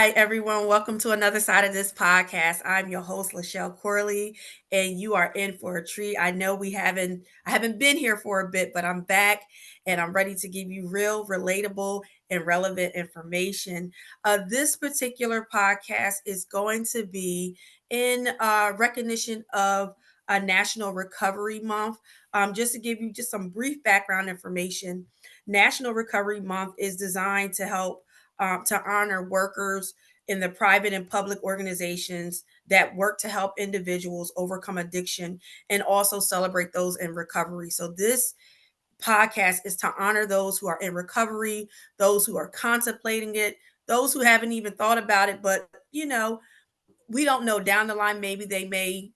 Hi, everyone. Welcome to another side of this podcast. I'm your host, LaShelle Corley, and you are in for a treat. I know I haven't been here for a bit, but I'm back and I'm ready to give you real, relatable, and relevant information. This particular podcast is going to be in recognition of a National Recovery Month. Just to give you just some brief background information, National Recovery Month is designed to help to honor workers in the private and public organizations that work to help individuals overcome addiction and also celebrate those in recovery. So, this podcast is to honor those who are in recovery, those who are contemplating it, those who haven't even thought about it, but we don't know down the line, maybe they may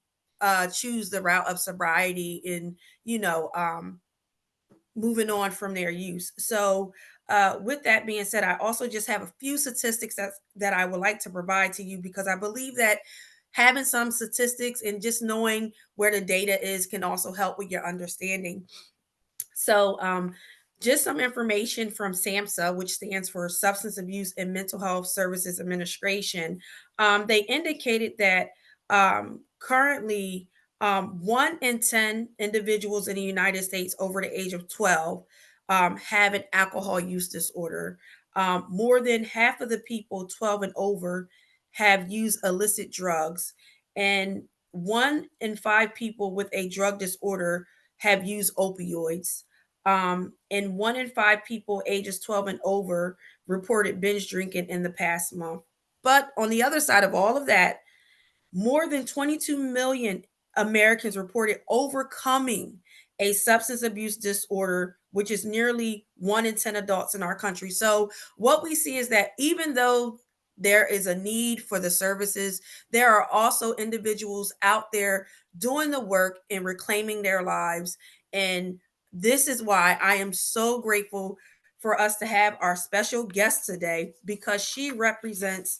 choose the route of sobriety and, you know, um, moving on from their use. So, with that being said, I also just have a few statistics that I would like to provide to you because I believe that having some statistics and just knowing where the data is can also help with your understanding. So, just some information from SAMHSA, which stands for Substance Abuse and Mental Health Services Administration. They indicated that currently 1 in 10 individuals in the United States over the age of 12 have an alcohol use disorder. More than half of the people 12 and over have used illicit drugs, and 1 in 5 people with a drug disorder have used opioids. And 1 in 5 people ages 12 and over reported binge drinking in the past month. But on the other side of all of that, more than 22 million Americans reported overcoming a substance abuse disorder, which is nearly 1 in 10 adults in our country. So, what we see is that even though there is a need for the services, there are also individuals out there doing the work and reclaiming their lives. And this is why I am so grateful for us to have our special guest today because she represents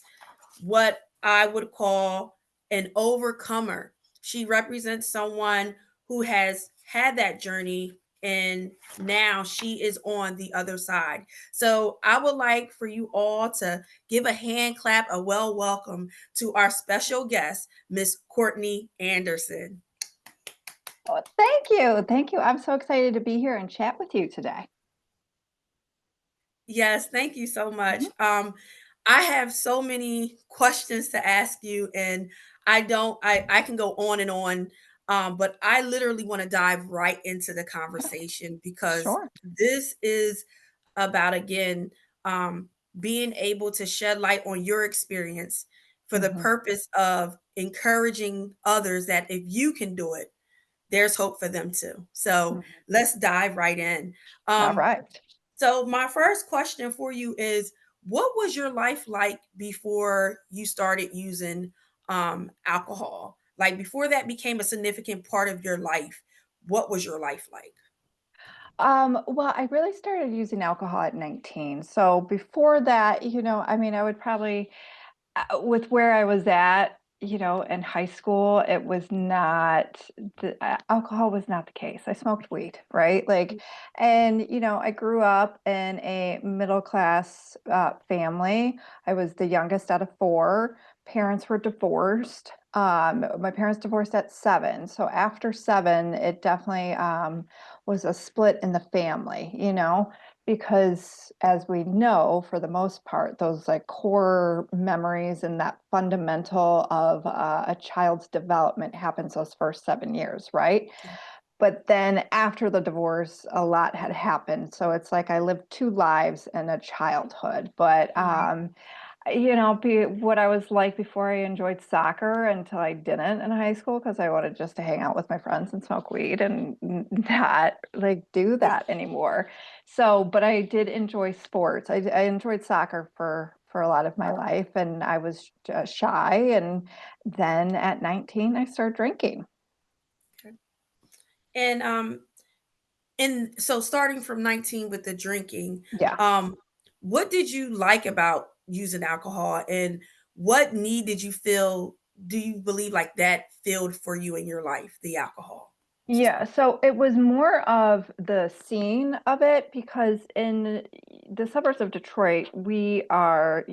what I would call an overcomer. She represents someone who has had that journey and now she is on the other side. So I would like for you all to give a hand clap, a well welcome to our special guest, Miss Courtney Andersen. Oh, thank you. Thank you. I'm so excited to be here and chat with you today. Yes, thank you so much. Mhm. I have so many questions to ask you, and I can go on and on, but I literally want to dive right into the conversation because Sure. this is about, again, um, being able to shed light on your experience for the Mhm. purpose of encouraging others that if you can do it, there's hope for them too. So Mhm. let's dive right in. All Um, right. so my first question for you is, what was your life like before you started using alcohol? Like before that became a significant part of your life, what was your life like? Well, I really started using alcohol at 19. So before that, I mean, I would probably, with where I was at, in high school, it was not, alcohol was not the case. I smoked weed, right? And, I grew up in a middle class family. I was the youngest out of four. Parents were divorced. My parents divorced at 7. So after 7, it definitely was a split in the family, because as we know, for the most part, those like core memories and that fundamental of a child's development happens those first 7 years, right? But then after the divorce, a lot had happened. So it's like I lived 2 lives in a childhood. But Right. what I was like before I enjoyed soccer until I didn't in high school because I wanted just to hang out with my friends and smoke weed and not like do that anymore. So, but I did enjoy sports. I enjoyed soccer for a lot of my life, and I was shy. And then at 19, I started drinking. Okay. And and so starting from 19 with the drinking, Yeah. um, what did you like about using alcohol and what need did you feel do you believe like that filled for you in your life, the alcohol? Yeah, so it was more of the scene of it because in the suburbs of Detroit, we are,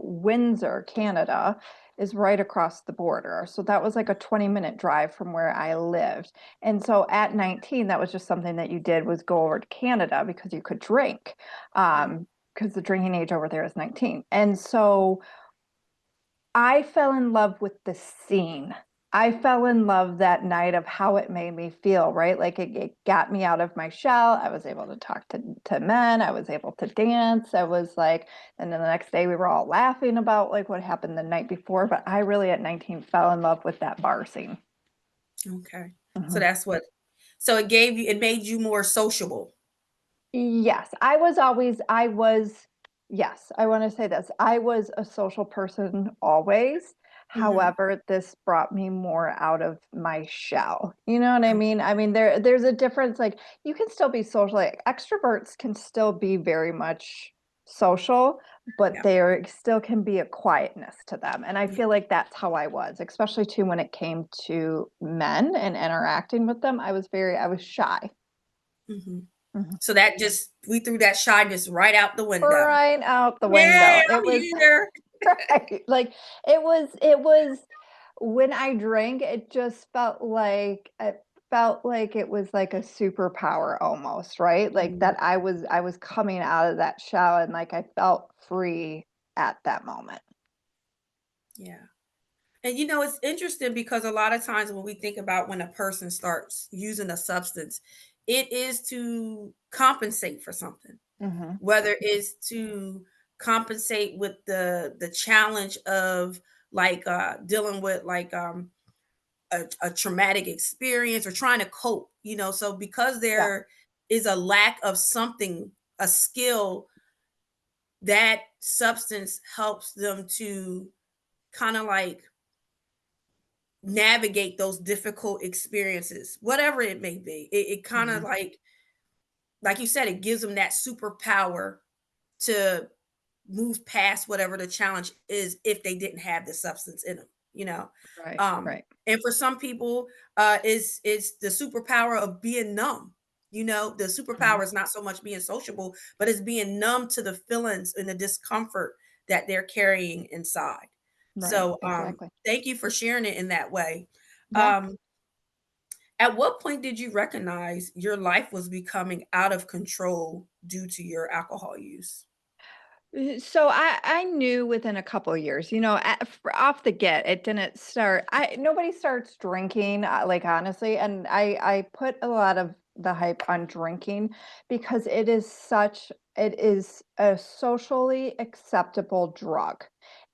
Windsor, Canada is right across the border. So that was like a 20-minute drive from where I lived. And so at 19, that was just something that you did was go over to Canada because you could drink. Mm, Because the drinking age over there is 19. And so I fell in love with the scene. I fell in love that night of how it made me feel, right? Like it got me out of my shell. I was able to talk to men. I was able to dance. I was like, and then the next day we were all laughing about like what happened the night before. But I really at 19 fell in love with that bar scene. okay. So Mhm. that's what, so it made you more sociable. Yes, yes, I want to say this. I was a social person always. Hmm. However, this brought me more out of my shell. You know what I Okay. mean? I mean, there's a difference. Like you can still be social, like extroverts can still be very much social, but Yeah. there still can be a quietness to them. And I Yeah. feel like that's how I was, especially too when it came to men and interacting with them. I was shy. Hmm. Mhm. So that just, we threw that shyness right out the window. Right out the Yay, window. It I'm was here. right. Like it was when I drank, it felt like it was like a superpower almost, right? Like Mhm. that I was coming out of that shell and like I felt free at that moment. Yeah. And it's interesting because a lot of times when we think about when a person starts using a substance, it is to compensate for something, Hmm. whether it's to compensate with the challenge of like dealing with like a traumatic experience or trying to cope, so because Yeah. there is a lack of something, a skill, that substance helps them to kind of like navigate those difficult experiences, whatever it may be. It kind of Hmm. like you said, it gives them that superpower to move past whatever the challenge is if they didn't have the substance in them, you know. Right. Right. And for some people, is the superpower of being numb. The Hmm. superpower is not so much being sociable, but it's being numb to the feelings and the discomfort that they're carrying inside. Right. So, Exactly. thank you for sharing it in that way. Yeah. Um, at what point did you recognize your life was becoming out of control due to your alcohol use? So I knew within a couple of years, off the get, it didn't start. I Nobody starts drinking, like honestly, and I put a lot of the hype on drinking because it is a socially acceptable drug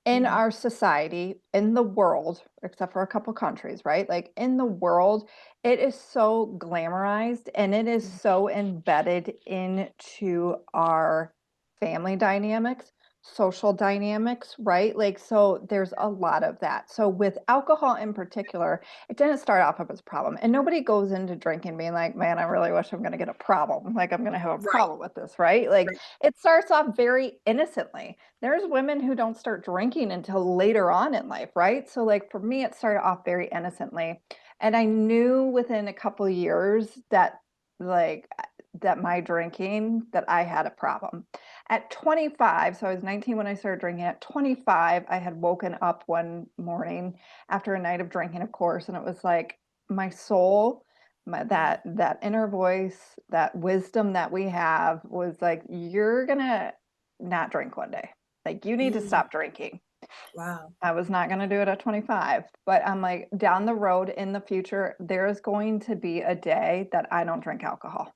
in Mhm. our society, in the world, except for a couple countries, right? Like in the world, it is so glamorized and it is Mhm. so embedded into our family dynamics, social dynamics, right? Like, so there's a lot of that. So, with alcohol in particular, it didn't start off as a problem. And nobody goes into drinking being like, man, I really wish I'm going to get a problem. Like, I'm going to have a Right, problem with this, right? Like, right. it starts off very innocently. There's women who don't start drinking until later on in life, right? So, like, for me, it started off very innocently. And I knew within a couple of years like, that my drinking, that I had a problem. At 25, so I was 19 when I started drinking. At 25, I had woken up one morning after a night of drinking, of course, and it was like my soul, Mhm. that inner voice, that wisdom that we have was like, you're gonna not drink one day. Like you need to Mm, stop drinking. wow. I was not going to do it at 25, but I'm like, down the road in the future, there is going to be a day that I don't drink alcohol.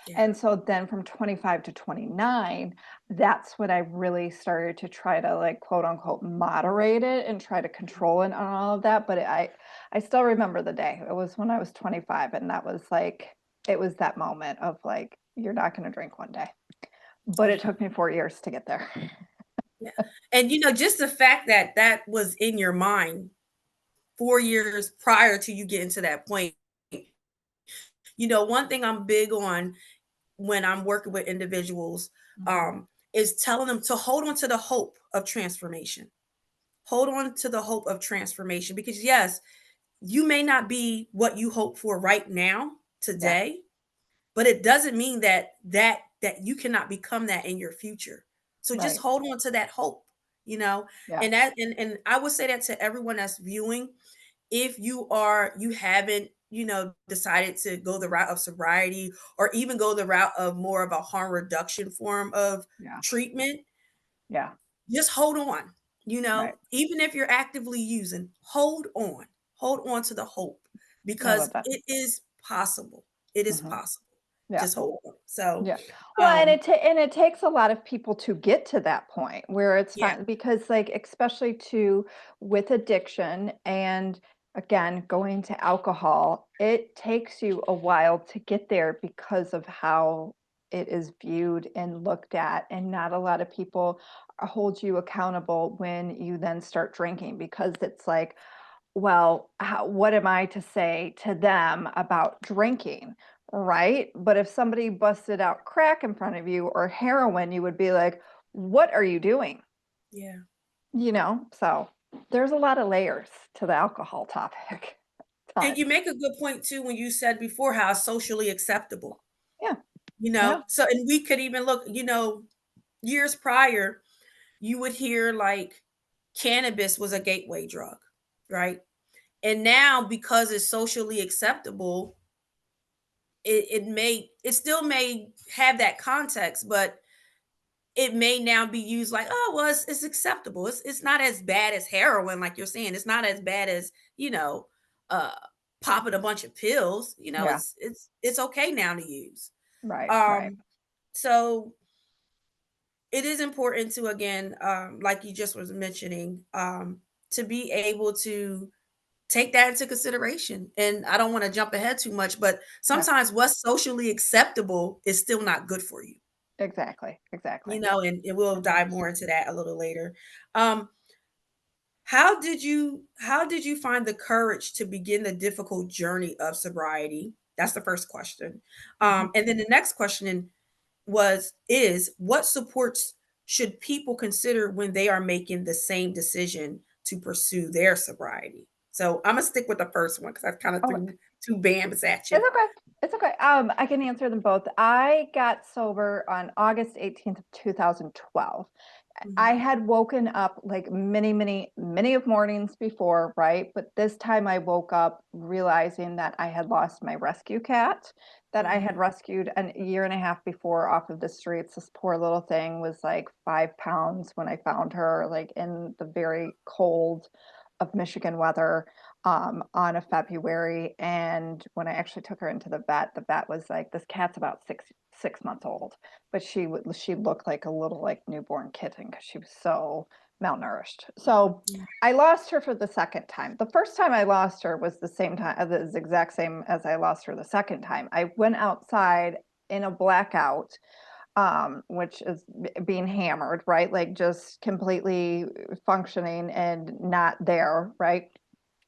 Yeah. And so then from 25 to 29, that's when I really started to try to like quote unquote moderate it and try to control it and all of that. But I still remember the day. It was when I was 25, and that was like, it was that moment of like, you're not going to drink one day. But it Okay. took me 4 years to get there. Yeah. And just the fact that that was in your mind 4 years prior to you getting to that point. One thing I'm big on when I'm working with individuals, Mhm. um, is telling them to hold on to the hope of transformation. Hold on to the hope of transformation because yes, you may not be what you hope for right now, Yeah. today, but it doesn't mean that you cannot become that in your future. So just Right. hold on to that hope, you know, Yeah. and I would say that to everyone that's viewing. If you haven't, decided to go the route of sobriety, or even go the route of more of a harm reduction form of Yeah. treatment, Yeah. just hold on. Right. Even if you're actively using, hold on to the hope, I because love that. it is possible. It is Hmm. possible. Yeah. Just hold on. So, Yeah. Well, and um, it takes a lot of people to get to that point where it's yeah, fun, because like especially to with addiction, and again going to alcohol, it takes you a while to get there because of how it is viewed and looked at, and not a lot of people hold you accountable when you then start drinking, because it's like, well, what am I to say to them about drinking? Right. But if somebody busted out crack in front of you or heroin, you would be like, what are you doing? yeah. So there's a lot of layers to the alcohol topic. And Tons. you make a good point too when you said before how it's socially acceptable. Yeah. Yeah. So, and we could even look, years prior, you would hear like cannabis was a gateway drug, right? And now, because it's socially acceptable, it still may have that context, but it may now be used like, oh well, it's acceptable. It's not as bad as heroin, like you're saying. It's not as bad as, uh popping a bunch of pills. Yeah. It's okay now to use. Right. Right. Um so it is important to, again, like you just was mentioning, to be able to take that into consideration. And I don't want to jump ahead too much, but Yeah. sometimes what's socially acceptable is still not good for you, Exactly. Exactly. and we'll Hmm. dive more into that a little later. Um, how did you find the courage to begin the difficult journey of sobriety? That's the first question. Hmm. And then the next question is what supports should people consider when they are making the same decision to pursue their sobriety? So I'm gonna stick with the first one because I kind of Oh, threw two bams at you. it's okay. It's okay. I can answer them both. I got sober on August 18th of 2012. I Mhm. had woken up like many, many, many of mornings before, right? But this time I woke up realizing that I had lost my rescue cat that I Mhm. had rescued a year and a half before off of the streets. This poor little thing was like 5 pounds when I found her, like in the very cold of Michigan weather, on a February. And when I actually took her into the vet was like, this cat's about six months old, but she looked like a little like newborn kitten because she was so malnourished. So Yeah. I lost her for the second time. The first time I lost her was the same time, the exact same as I lost her the second time. I went outside in a blackout, which is being hammered, right? Like just completely functioning and not there, right?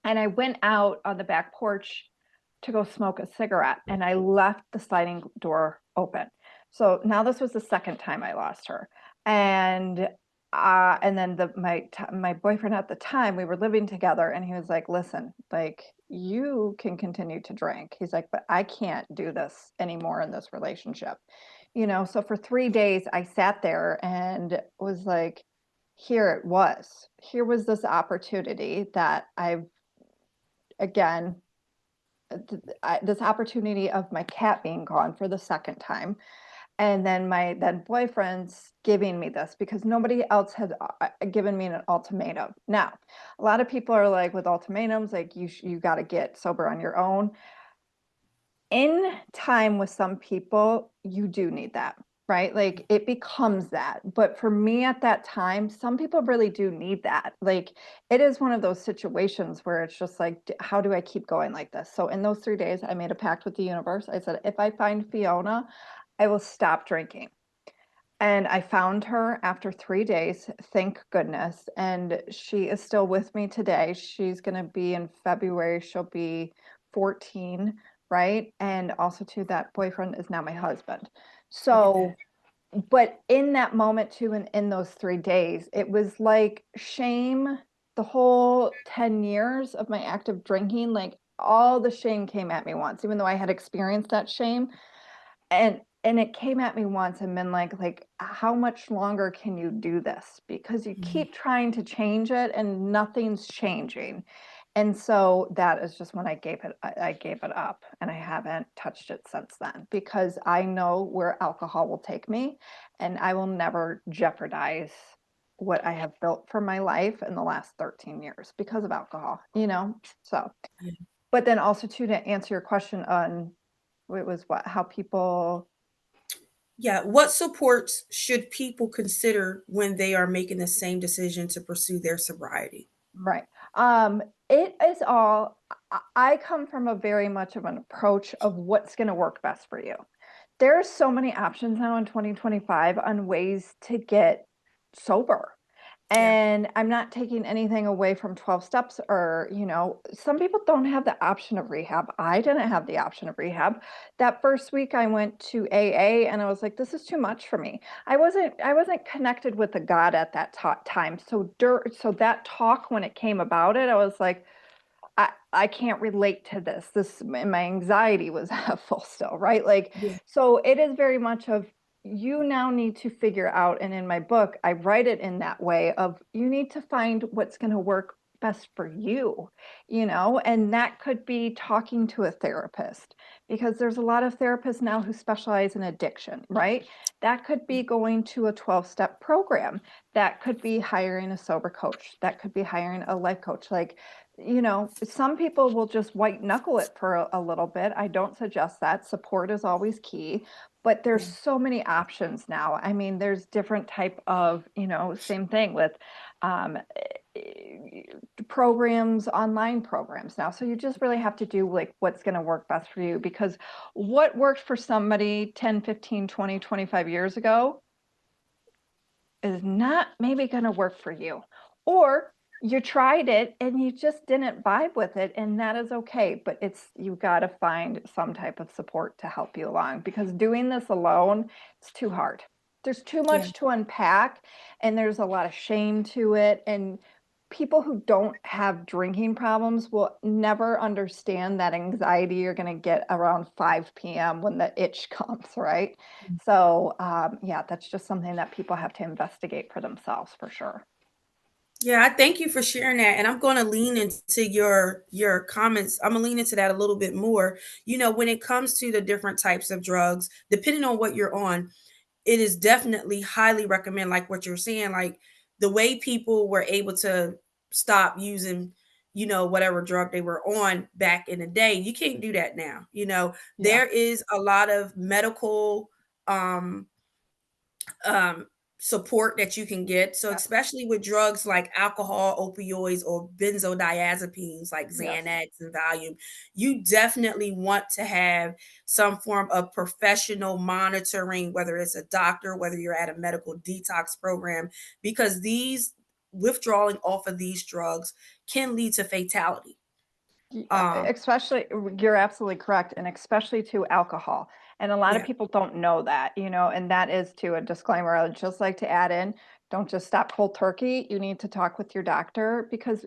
And I went out on the back porch to go smoke a cigarette, and I left the sliding door open. So now this was the second time I lost her. And then my boyfriend at the time, we were living together, and he was like, listen, like you can continue to drink. He's like, but I can't do this anymore in this relationship. So for 3 days I sat there and was like, here was this opportunity that I've, again, this opportunity of my cat being gone for the second time, and then my then boyfriend's giving me this because nobody else had given me an ultimatum. Now a lot of people are like, with ultimatums, like you got to get sober on your own. In time with some people, you do need that, right? Like it becomes that. But for me at that time, some people really do need that. Like it is one of those situations where it's just like, how do I keep going like this? So in those 3 days, I made a pact with the universe. I said, if I find Fiona, I will stop drinking. And I found her after 3 days, thank goodness. And she is still with me today. She's going to be in February. She'll be 14, right? And also, too, that boyfriend is now my husband. Look at that. So, but in that moment, too, and in those 3 days, it was like shame the whole 10 years of my active drinking, like all the shame came at me once, even though I had experienced that shame. And it came at me once and been like, how much longer can you do this? Because you Mhm. keep trying to change it and nothing's changing. And so that is just when I gave it up, and I haven't touched it since then, because I know where alcohol will take me, and I will never jeopardize what I have built for my life in the last 13 years because of alcohol, you know? So, Yeah. but then also too, to answer your question on, it was what, how people. Yeah. What supports should people consider when they are making the same decision to pursue their sobriety? Right. It is all, I come from a very much of an approach of what's going to work best for you. There's so many options now in 2025 on ways to get sober. Yeah. And I'm not taking anything away from 12 steps, or, some people don't have the option of rehab. I didn't have the option of rehab. That first week I went to AA and I was like, this is too much for me. I wasn't connected with the God at that time. So that talk, when it came about it, I was like, I can't relate to this. And my anxiety was at full still, right? Like, Yeah. so it is very much of, you now need to figure out, and in my book, I write it in that way of, you need to find what's going to work best for you, and that could be talking to a therapist, because there's a lot of therapists now who specialize in addiction, right? That could be going to a 12-step program. That could be hiring a sober coach. That could be hiring a life coach. Like, some people will just white knuckle it for a little bit. I don't suggest that. Support is always key, but there's Yeah. so many options now. I mean, there's different type of, same thing with um, programs, online programs now. So you just really have to do like what's going to work best for you, because what worked for somebody 10, 15, 20, 25 years ago is not maybe going to work for you. Or you tried it and you just didn't vibe with it, and that is okay. But you got to find some type of support to help you along, because doing this alone, it's too hard. There's too Yeah. much to unpack, and there's a lot of shame to it. And people who don't have drinking problems will never understand that anxiety you're going to get around 5 p.m. when the itch comes, right? So, yeah, that's just something that people have to investigate for themselves, for sure. Yeah, I thank you for sharing that, and I'm going to lean into your comments. I'm gonna lean into that a little bit more. When it comes to the different types of drugs, depending on what you're on, it is definitely highly recommend, like what you're saying, like the way people were able to stop using, whatever drug they were on back in the day. You can't do that now. Yeah. There is a lot of medical um um support that you can get. So Yes. especially with drugs like alcohol, opioids, or benzodiazepines like Yes. Xanax and Valium, you definitely want to have some form of professional monitoring, whether it's a doctor, whether you're at a medical detox program, because these withdrawing off of these drugs can lead to fatality. Um, Especially, you're absolutely correct, and especially to alcohol. And a lot of yeah, people don't know that, and that is, to a disclaimer, I would just like to add in, don't just stop cold turkey. You need to talk with your doctor, because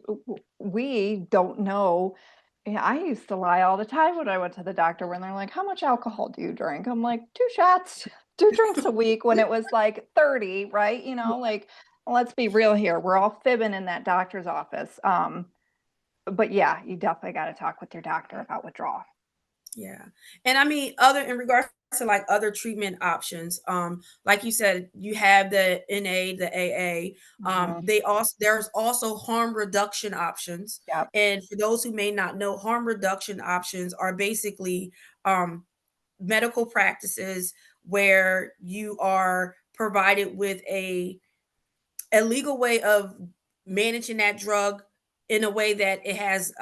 we don't know. Yeah, I used to lie all the time when I went to the doctor, when they're like, how much alcohol do you drink? I'm like, 2 shots, 2 drinks a week, when it was like 30, right? Like, let's be real here. We're all fibbing in that doctor's office. But yeah, you definitely got to talk with your doctor about withdrawal. yeah. And I mean, other in regards to like other treatment options, like you said, you have the NA, the AA. Mhm. There's also harm reduction options. Yep. And for those who may not know, harm reduction options are basically um medical practices where you are provided with a legal way of managing that drug in a way that it has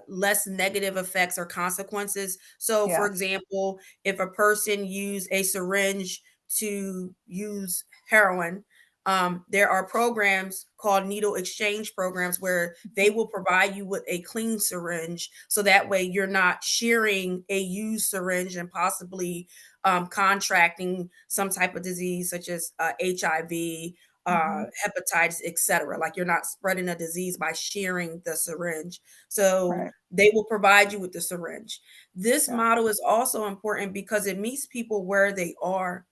less negative effects or consequences. So, for Yes. example, if a person use a syringe to use heroin, there are programs called needle exchange programs where they Mhm. will provide you with a clean syringe, so that way you're not sharing a used syringe and possibly contracting some type of disease such as HIV Mhm. hepatitis, etc. Like you're not spreading a disease by sharing the syringe. So Right. they will provide you with the syringe. This Yeah. model is also important because it meets people where they are.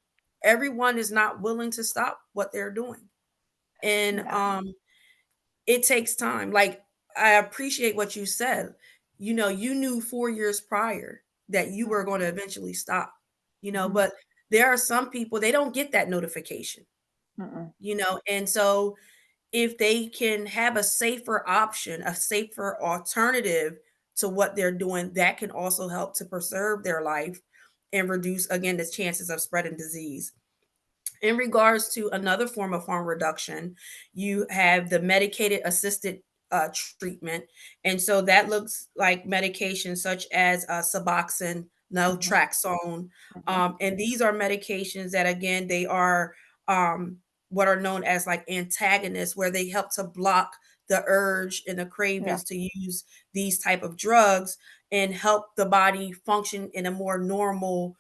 Everyone is not willing to stop what they're doing. And Yeah. it takes time. Like I appreciate what you said. You knew 4 years prior that you were going to eventually stop, Mhm. but there are some people they don't get that notification, Mm-mm. and so if they can have a safer option, a safer alternative to what they're doing, that can also help to preserve their life and reduce again the chances of spreading disease. In regards to another form of harm reduction, you have the medicated assisted treatment. And so that looks like medications such as Suboxone, Mhm. Naloxone. Mhm. And these are medications that, again, they are um, what are known as like antagonists, where they help to block the urge and the Yeah. cravings to use these type of drugs and help the body function in a more normal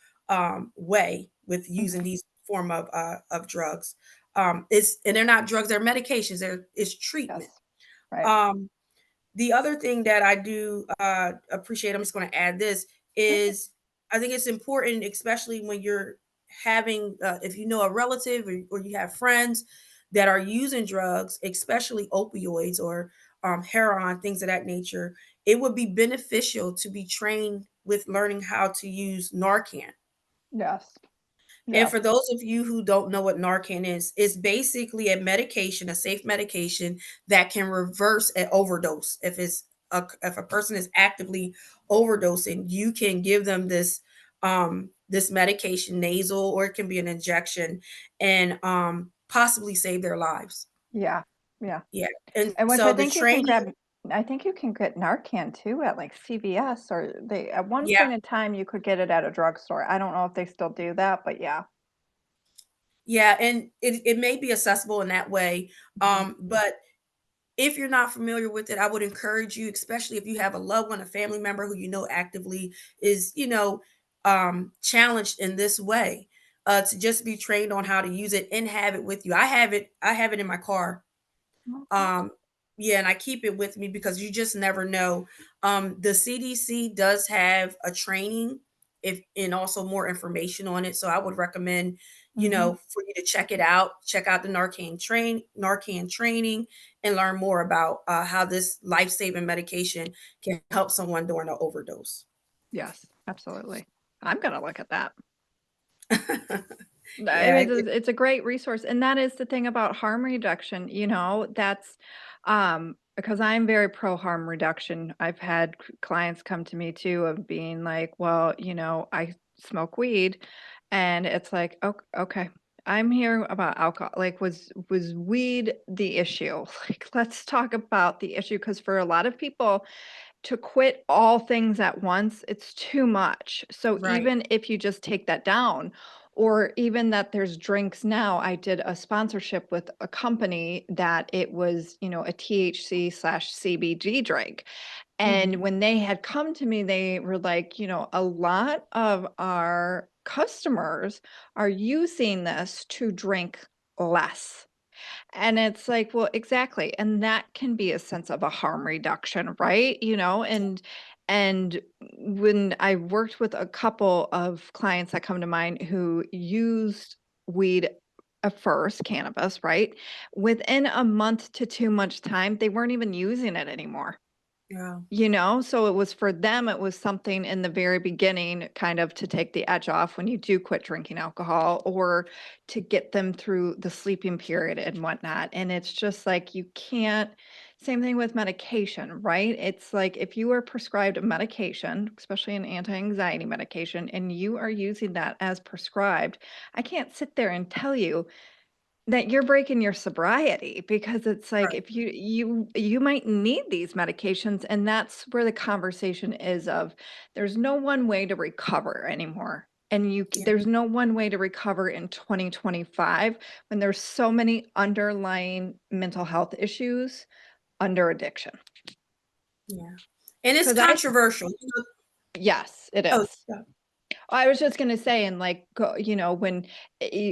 way with using Mhm. these form of drugs. It's and they're not drugs; they're medications. It's treatment. Yes. Right. Um, the other thing that I do appreciate, I'm just going to add this, is I think it's important, especially when you're having, if you know a relative or you have friends that are using drugs, especially opioids or heroin, things of that nature. It would be beneficial to be trained with learning how to use Narcan. Yes. And Yes. for those of you who don't know what Narcan is, it's basically a medication, a safe medication that can reverse an overdose. If a person is actively overdosing, you can give them this medication, nasal, or it can be an injection, and possibly save their lives. Yeah. Yeah. Yeah, and And which so I the think you can training, grab I think you can get Narcan too at like CVS, or they at one yeah, point in time you could get it at a drugstore. I don't know if they still do that, but yeah. yeah, and it may be accessible in that way, Mhm. but if you're not familiar with it, I would encourage you, especially if you have a loved one, a family member who actively is, challenged in this way, to just be trained on how to use it and have it with you. I have it in my car. Okay. Um, yeah, and I keep it with me because you just never know. The CDC does have a training if and also more information on it. So I would recommend, Mhm. for you to check it out, check out the Narcan training and learn more about how this life-saving medication can help someone during an overdose. Yes, absolutely. I'm gonna look at that. I Yeah, mean, it's a great resource, and that is the thing about harm reduction, that's, because I'm very pro harm reduction. I've had clients come to me too of being like, well, I smoke weed, and it's like, okay, I'm here about alcohol. Like, was weed the issue? Like, let's talk about the issue, because for a lot of people, to quit all things at once, it's too much. So right. even if you just take that down, or even that there's drinks now, I did a sponsorship with a company that it was, a THC slash CBG drink. And Mhm. when they had come to me, they were like, a lot of our customers are using this to drink less. And it's like, well, exactly. And that can be a sense of a harm reduction, right? And when I worked with a couple of clients that come to mind who used weed at first, cannabis, right? Within a month to 2 months time, they weren't even using it anymore. Yeah. So it was for them, it was something in the very beginning, kind of to take the edge off when you do quit drinking alcohol, or to get them through the sleeping period and whatnot. And it's just like you can't, same thing with medication, right? It's like if you are prescribed a medication, especially an anti anxiety medication, and you are using that as prescribed, I can't sit there and tell you that you're breaking your sobriety, because it's like Right. if you might need these medications, and that's where the conversation is of there's no one way to recover anymore. And Yeah. there's no one way to recover in 2025 when there's so many underlying mental health issues under addiction. Yeah. And it's Cuz I controversial. Yes, it Oh, is. yeah. I was just gonna say, and like, when,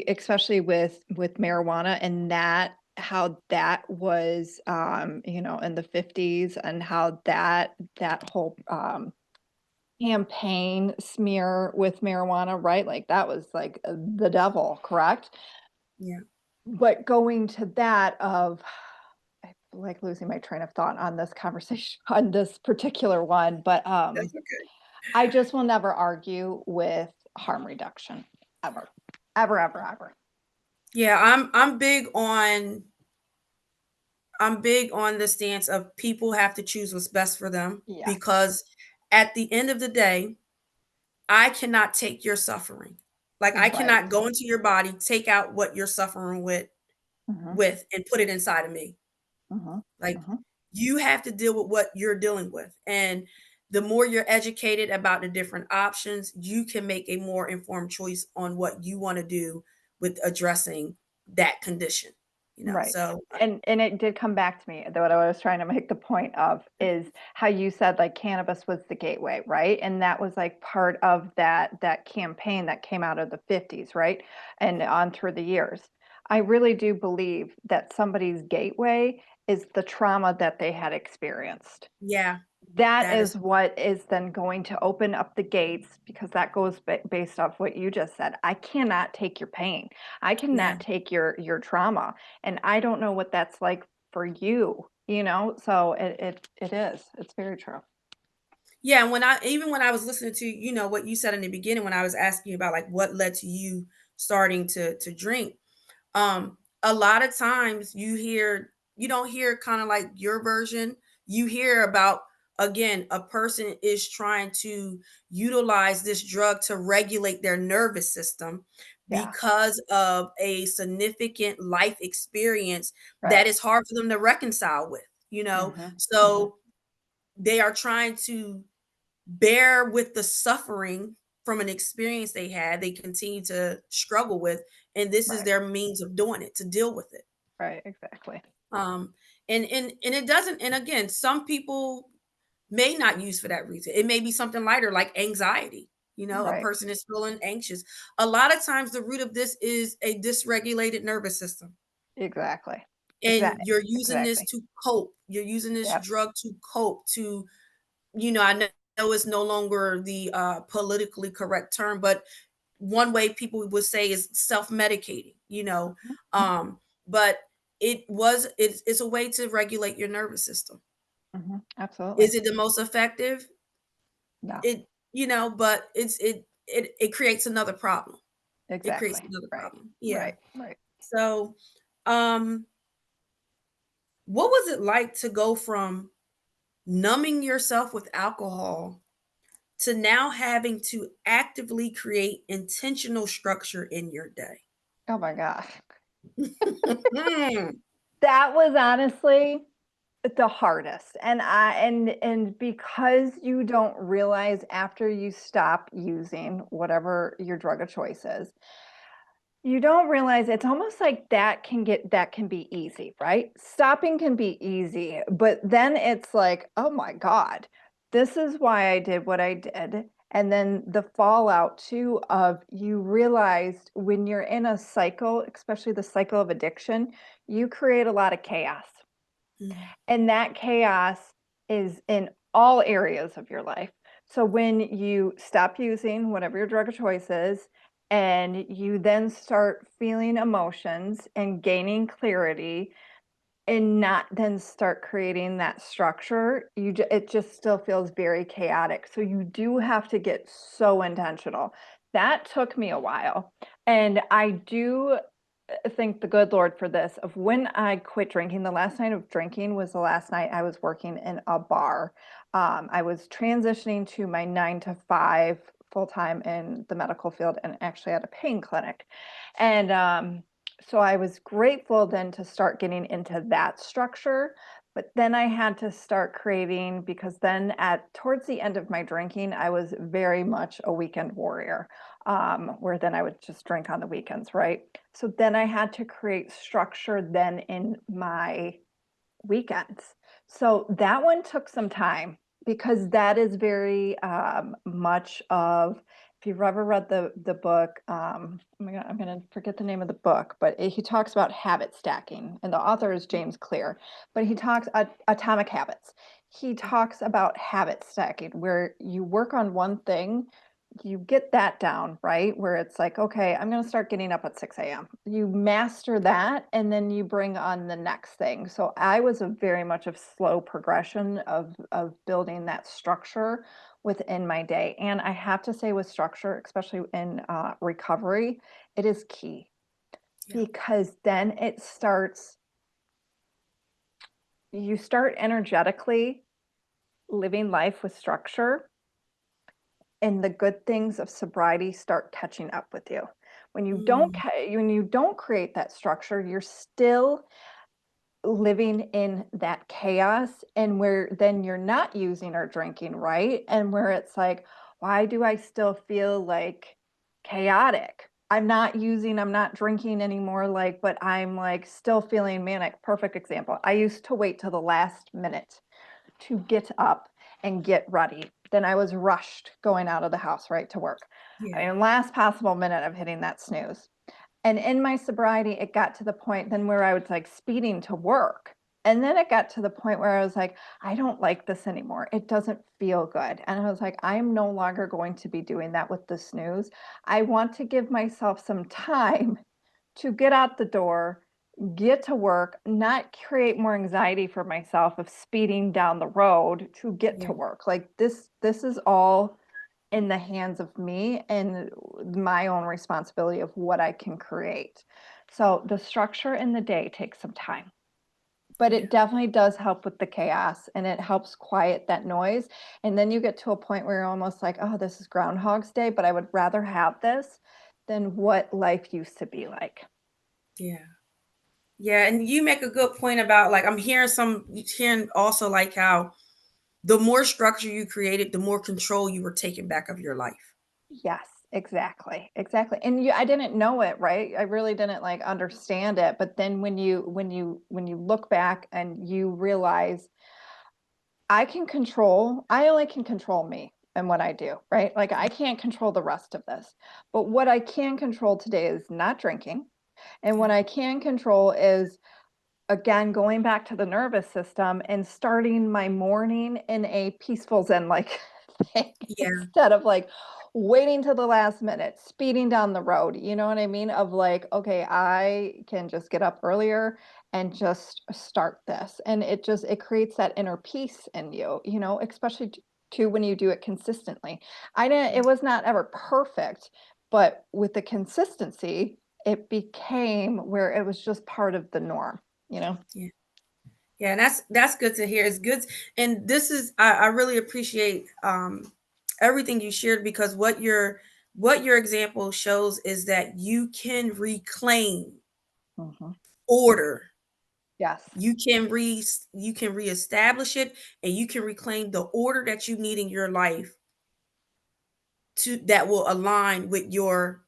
especially with marijuana and that, how that was, in the 50s, and how that whole campaign smear with marijuana, right? Like that was like the devil, correct? Yeah, But going to that of, I like losing my train of thought on this conversation on this particular one, but that's okay. I just will never argue with harm reduction ever, ever, ever, ever. Yeah, I'm big on the stance of people have to choose what's best for them, Yes. because at the end of the day, I cannot take your suffering. Like, I Right. cannot go into your body, take out what you're suffering Hmm. and put it inside of me. Hmm. Like, Hmm. you have to deal with what you're dealing with. And the more you're educated about the different options, you can make a more informed choice on what you want to do with addressing that condition, you know. Right. So, And it did come back to me, that what I was trying to make the point of is how you said like cannabis was the gateway, right? And that was like part of that campaign that came out of the 50s, right? And on through the years. I really do believe that somebody's gateway is the trauma that they had experienced. yeah, That that is, is what is then going to open up the gates, because that goes based off what you just said. I cannot take your pain. I yeah. cannot take your trauma, and I don't know what that's like for you. So it is. It's very true. Yeah, and when I was listening to, what you said in the beginning, when I was asking you about like what led to you starting to drink, a lot of times you don't hear kind of like your version. You hear about, again, a person is trying to utilize this drug to regulate their nervous system Yeah. because of a significant life experience that Right. is hard for them to reconcile with, Hmm. Hmm. so they are trying to bear with the suffering from an experience they had, they continue to struggle with, and this is Right. their means of doing it, to deal with it. Right. Exactly. Um, and it doesn't, and again, some people may not use for that reason. It may be something lighter like anxiety. A Right. person is feeling anxious. A lot of times the root of this is a dysregulated nervous system. Exactly. And Exactly. you're using this Exactly. to cope. You're using this Yep. drug to cope, to I know it's no longer the politically correct term, but one way people would say is self-medicating, Hmm. but it's a way to regulate your nervous system. Hmm. Absolutely. Is it the most effective? No. But it creates another problem. It creates Exactly. another Right. problem. Yeah. Right. Right. So, um, what was it like to go from numbing yourself with alcohol to now having to actively create intentional structure in your day? Oh my gosh. Mm, That was honestly the hardest. And because you don't realize after you stop using whatever your drug of choice is, you don't realize it's almost like that can be easy, right? Stopping can be easy, but then it's like, oh my God, this is why I did what I did. And then the fallout too of, you realized when you're in a cycle, especially the cycle of addiction, you create a lot of chaos. mm, And that chaos is in all areas of your life. So when you stop using whatever your drug of choice is, and you then start feeling emotions and gaining clarity, and not then start creating that structure, it just still feels very chaotic. So you do have to get so intentional. That took me a while. And I do thank the good Lord for this. Of when I quit drinking, the last night of drinking was the last night I was working in a bar. I was transitioning to my 9 to 5 full time in the medical field, and actually at a pain clinic. And so I was grateful then to start getting into that structure. But then I had to start creating, because then at towards the end of my drinking, I was very much a weekend warrior, where then I would just drink on the weekends, right? So then I had to create structure then in my weekends. So that one took some time, because that is very much of if you've ever read the book, oh my God, I'm gonna forget the name of the book, but he talks about habit stacking, and the author is James Clear. But he talks Atomic Habits. He talks about habit stacking, where you work on one thing, you get that down, right? Where it's like, okay, I'm gonna start getting up at 6 a.m. You master that, and then you bring on the next thing. So I was a very much of slow progression of building that structure within my day. And I have to say, with structure, especially in recovery, it is key, Yeah. because then you start energetically living life with structure, and the good things of sobriety start catching up with you. When you Mm, don't create that structure, you're still living in that chaos, and where then you're not using or drinking, right? And where it's like, why do I still feel like chaotic? I'm not drinking anymore, like, but I'm like still feeling manic. Perfect example. I used to wait till the last minute to get up and get ready. Then I was rushed going out of the house, right, to work. I yeah. mean, last possible minute of hitting that snooze. And in my sobriety, it got to the point then where I was like speeding to work. And then it got to the point where I was like, I don't like this anymore. It doesn't feel good. And I was like, I'm no longer going to be doing that with the snooze. I want to give myself some time to get out the door, get to work, not create more anxiety for myself of speeding down the road to get Yeah. to work. Like this is all in the hands of me and my own responsibility of what I can create. So the structure in the day takes some time, but Yeah. it definitely does help with the chaos, and it helps quiet that noise. And then you get to a point where you're almost like, oh, this is Groundhog's Day, but I would rather have this than what life used to be like. Yeah. Yeah. And you make a good point about, like, I'm hearing also like how the more structure you created, the more control you were taking back of your life. Yes, exactly. Exactly. And I didn't know it, right? I really didn't like understand it. But then when you look back and you realize I only can control me and what I do, right? Like I can't control the rest of this. But what I can control today is not drinking. And Yeah. what I can control is, again, going back to the nervous system and starting my morning in a peaceful zen like thing, Yeah. instead of like waiting till the last minute, speeding down the road. You know what I mean? Of like, okay, I can just get up earlier and just start this. And it creates that inner peace in you, especially too when you do it consistently. Yeah. It was not ever perfect, but with the consistency, it became where it was just part of the norm, you know? Yeah. Yeah, and that's good to hear. It's good, and this is I really appreciate everything you shared, because what your example shows is that you can reclaim Mhm. order. Yes. You can reestablish it, and you can reclaim the order that you need in your life, to that will align with your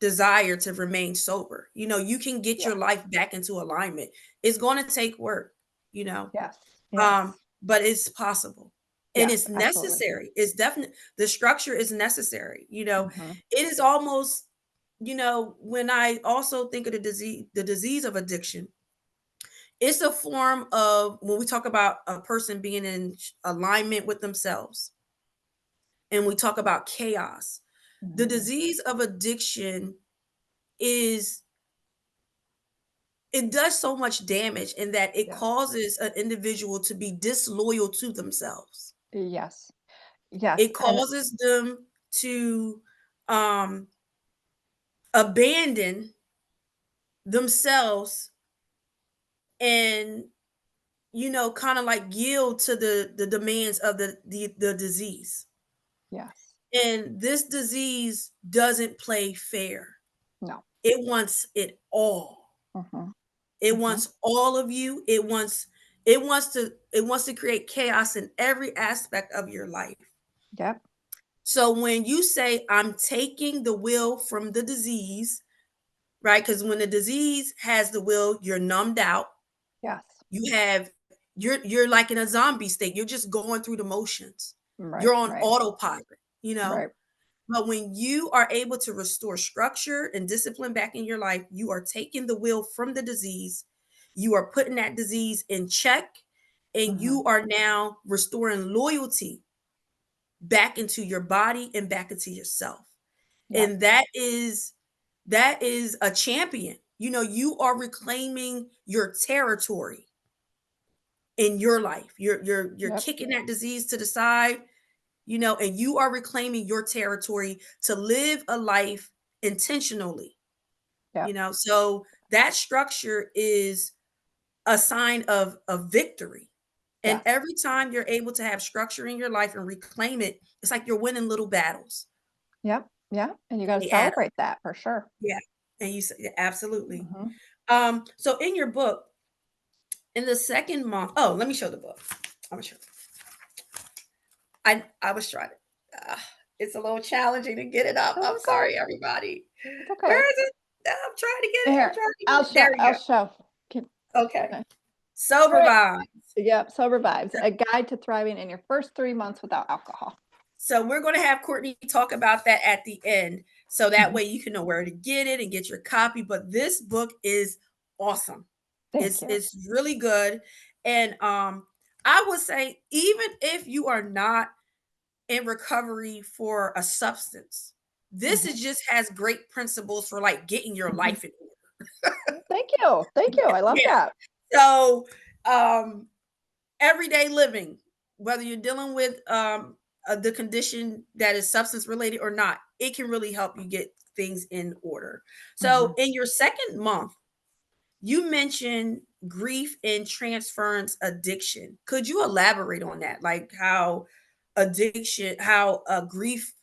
desire to remain sober. You can get your Yes. life back into alignment. It's going to take work, you know. Yes. Yes. But it's possible, and Yes, it's absolutely. necessary. It's definite. The structure is necessary. Mhm. It is almost, when I also think of the disease of addiction, it's a form of, when we talk about a person being in alignment with themselves, and we talk about chaos. The Mhm. disease of addiction is it does so much damage, in that it Yes. causes an individual to be disloyal to themselves. Yes. Yes, It and causes them to um abandon themselves, and kind of like yield to the demands of the disease. yes. And this disease doesn't play fair. No. It wants it all. Mhm. It Mhm. wants all of you. It wants to create chaos in every aspect of your life. Yep. So when you say, I'm taking the will from the disease, right? Because when the disease has the will, you're numbed out. Yes. You're like in a zombie state. You're just going through the motions. Right, You're on right, autopilot, you know. right. But when you are able to restore structure and discipline back in your life, you are taking the wheel from the disease. You are putting that disease in check, and Mhm. you are now restoring loyalty back into your body and back into yourself. Yep. And that is a champion. You are reclaiming your territory in your life. You're Yep. kicking that disease to the side, and you are reclaiming your territory to live a life intentionally. Yep. So that structure is a sign of victory. And Yes. every time you're able to have structure in your life and reclaim it, it's like you're winning little battles. Yep. Yeah. And you got to They add up. celebrate that for sure. Yeah. And yeah, absolutely. Mhm. So in your book, in the second month, oh, let me show the book. I'm gonna show. I was trying to. It's a little challenging to get it up. That's I'm okay. sorry, everybody. It's Where okay. is it? I'm trying to get it. I'm Here, trying to get I'll it. show. There we I'll show. Can- go. Okay. uh, Sober Right. vibes. Yep. Sober Vibes: A Guide to Thriving in Your First 3 Months Without Alcohol. So we're going to have Courtney talk about that at the end, so that Mhm. way you can know where to get it and get your copy. But this book is awesome. Thank you. It's really good, and I would say even if you are not in recovery for a substance, this Mhm. is just has great principles for like getting your Mhm. life in order. Thank you. Thank you. I love Yeah. that. So um everyday living, whether you're dealing with the condition that is substance related or not, it can really help you get things in order. So Mhm. in your second month, you mentioned grief and transference addiction. Could you elaborate on that? Like how grief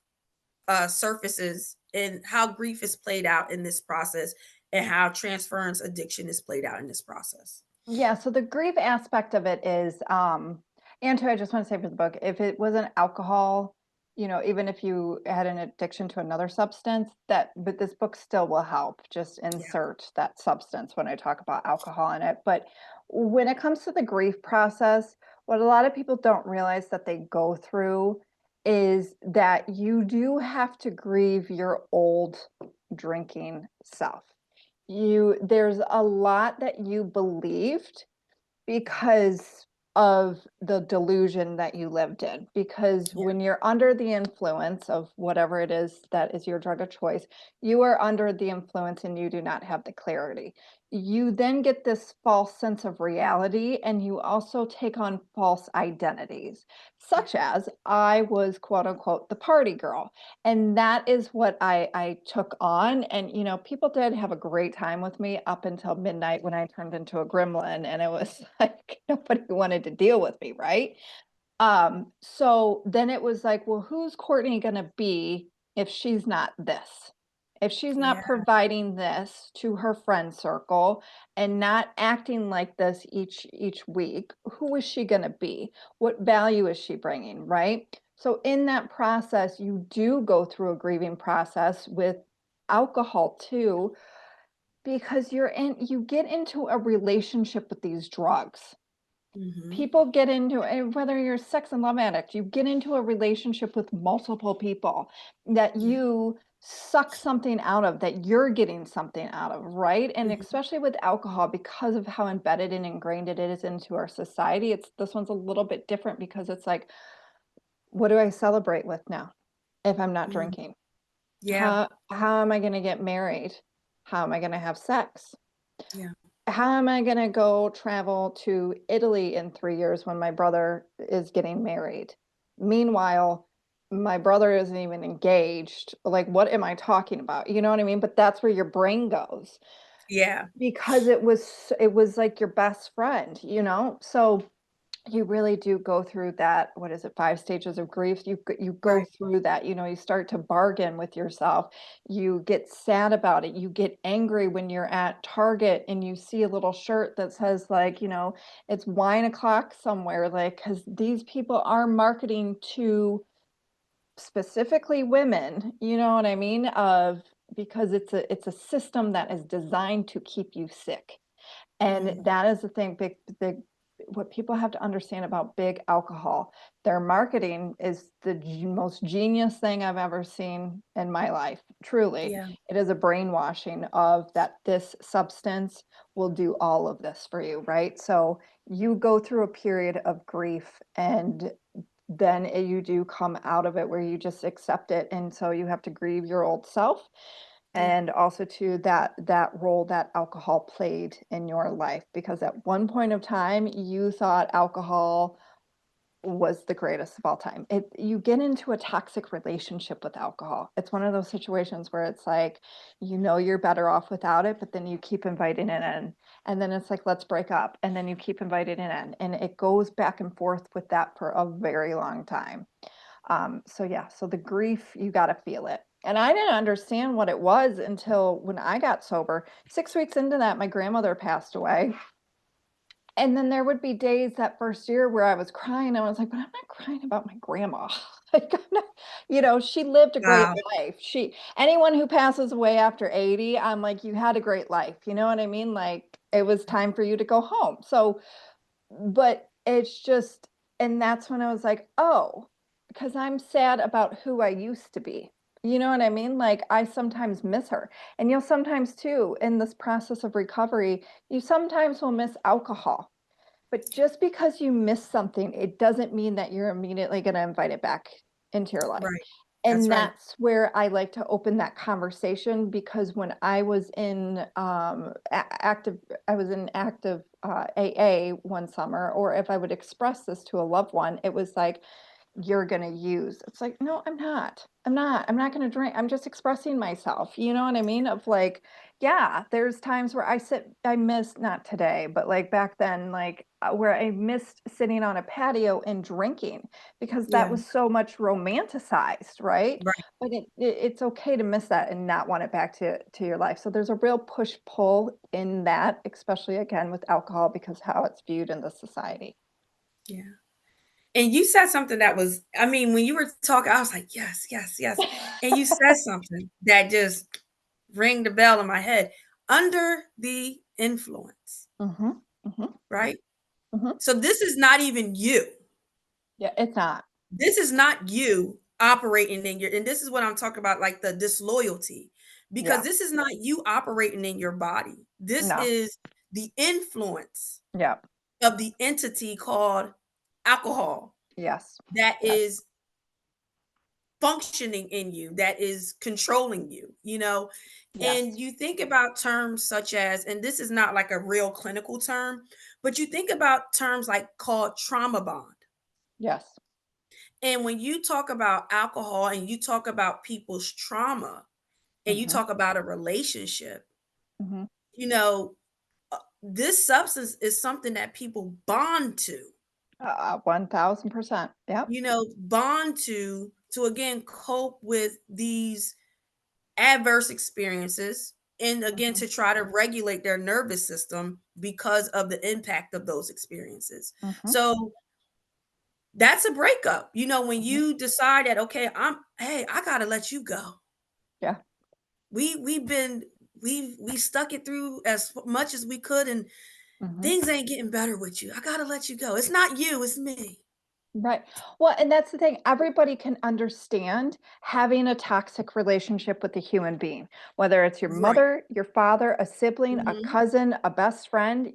surfaces, and how grief is played out in this process, and how transference addiction is played out in this process? Yeah, so the grief aspect of it is, and too, I just want to say for the book, if it wasn't alcohol, even if you had an addiction to another substance, but this book still will help. Just Yeah. insert that substance when I talk about alcohol in it. But when it comes to the grief process, what a lot of people don't realize that they go through is that you do have to grieve your old drinking self. There's a lot that you believed because of the delusion that you lived in. Because Yeah. when you're under the influence of whatever it is that is your drug of choice, you are under the influence and you do not have the clarity. You then get this false sense of reality, and you also take on false identities, Yeah. such as I was quote unquote the party girl. And that is what I took on. And, people did have a great time with me up until midnight when I turned into a gremlin. And it was like nobody wanted to deal with me, right? So then it was like, well, who's Courtney going to be if she's not this? If she's not Yeah. providing this to her friend circle and not acting like this each week, who is she going to be? What value is she bringing, right? So in that process, you do go through a grieving process with alcohol too, because you get into a relationship with these drugs. Hmm. People get into, and whether you're a sex and love addict, you get into a relationship with multiple people that Yeah. you suck something out of, that you're getting something out of, right? And Mhm. especially with alcohol, because of how embedded and ingrained it is into our society, this one's a little bit different because it's like, what do I celebrate with now if I'm not Mhm. drinking? Yeah. How am I going to get married? How am I going to have sex? Yeah. How am I going to go travel to Italy in 3 years when my brother is getting married? Meanwhile, my brother isn't even engaged. Like, what am I talking about? You know what I mean? But that's where your brain goes, Yeah. because it was like your best friend, So you really do go through that. What is it? 5 stages of grief. You go Right. through that. You start to bargain with yourself. You get sad about it. You get angry when you're at Target and you see a little shirt that says, like, it's wine o'clock somewhere, like, because these people are marketing to specifically women. You know what I mean? Because it's a system that is designed to keep you sick. And Mm. that is the thing, big, big. what people have to understand about big alcohol, their marketing is the most genius thing I've ever seen in my life. Truly, Yeah. it is a brainwashing of that this substance will do all of this for you, right? So you go through a period of grief, and then you do come out of it where you just accept it, and so you have to grieve your old self, Yeah. and also to that role that alcohol played in your life, because at one point of time you thought alcohol was the greatest of all time. You get into a toxic relationship with alcohol. It's one of those situations where it's like, you're better off without it, but then you keep inviting it in. And then it's like, let's break up. And then you keep inviting it in. And it goes back and forth with that for a very long time. So yeah, so the grief, you got to feel it. And I didn't understand what it was until when I got sober. 6 weeks into that, my grandmother passed away. And then there would be days that first year where I was crying. I was like, but I'm not crying about my grandma. Like, I'm not, she lived a great Wow. life. Anyone who passes away after 80, I'm like, you had a great life. You know what I mean? Like, it was time for you to go home. So, but it's just, and that's when I was like, oh, because I'm sad about who I used to be. You know what I mean? Like, I sometimes miss her. And you'll sometimes too, in this process of recovery, you sometimes will miss alcohol. But just because you miss something, it doesn't mean that you're immediately going to invite it back into your life. Right. That's And right. that's where I like to open that conversation, because when I was in active AA one summer, or if I would express this to a loved one, it was like, you're going to use. It's like, no, I'm not. I'm not going to drink. I'm just expressing myself. You know what I mean? Of like, yeah, there's times where I miss, not today, but like back then, like where I missed sitting on a patio and drinking, because that Yeah. was so much romanticized, right? Right. But it's okay to miss that and not want it back to your life. So there's a real push pull in that, especially again with alcohol, because how it's viewed in the society. Yeah. And you said something that was, I mean, when you were talking, I was like, yes, yes, yes. And you said something that just rang the bell in my head. Under the influence, Mm-hmm. Mm-hmm. right? Mm-hmm. So this is not even you. Yeah, it's not. This is not you operating in your, and this is what I'm talking about, like the disloyalty, because Yeah. this is not you operating in your body. This No. is the influence Yeah. of the entity called alcohol Yes. that Yes. is functioning in you, that is controlling you, and Yes. you think about terms such as, and this is not like a real clinical term, but you think about terms like called trauma bond. Yes. And when you talk about alcohol and you talk about people's trauma and you Mm-hmm. talk about a relationship, Mm-hmm. you know, this substance is something that people bond to, 1000%. Yep. bond to again cope with these adverse experiences, and again Mm-hmm. to try to regulate their nervous system because of the impact of those experiences. Mm-hmm. So that's a breakup, when Mm-hmm. you decide that, okay, hey, I gotta let you go. Yeah. We stuck it through as much as we could, and Mm-hmm. things ain't getting better with you. I gotta let you go. It's not you, it's me. Right. Well, and that's the thing. Everybody can understand having a toxic relationship with a human being, whether it's your Right. mother, your father, a sibling, a Hmm. cousin, a best friend,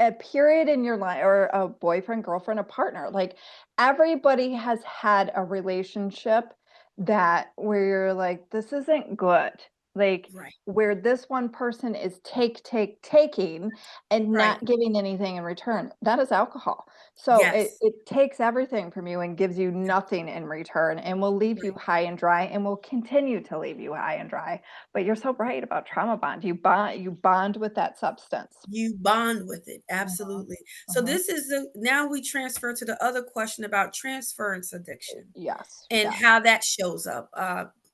a period in your life, or a boyfriend, girlfriend, a partner. Like, everybody has had a relationship that where you're like, this isn't good. Like, Right. where this one person is taking and Right. not giving anything in return. That is alcohol. So Yes. it takes everything from you and gives you nothing in return, and will leave you Right. high and dry, and will continue to leave you high and dry. But you're so right about trauma bond. You bond with that substance. You bond with it. Mhm, Absolutely. So mhm. this is now we transfer to the other question about transference addiction Yes, and yes. how that shows up.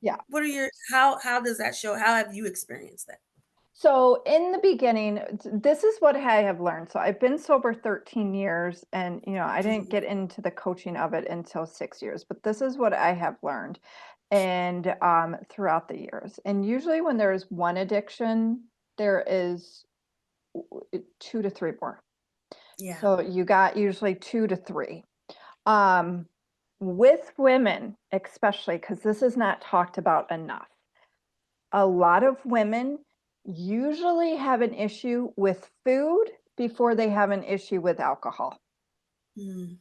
Yeah. What are your how does that show? How have you experienced that? So in the beginning, this is what I have learned. So I've been sober 13 years, and I didn't Mhm. get into the coaching of it until 6 years, but this is what I have learned and throughout the years. And usually when there's one addiction, there is two to three more. Yeah. So you got usually 2 to 3. Um, with women, especially, because this is not talked about enough, a lot of women usually have an issue with food before they have an issue with alcohol. Mm.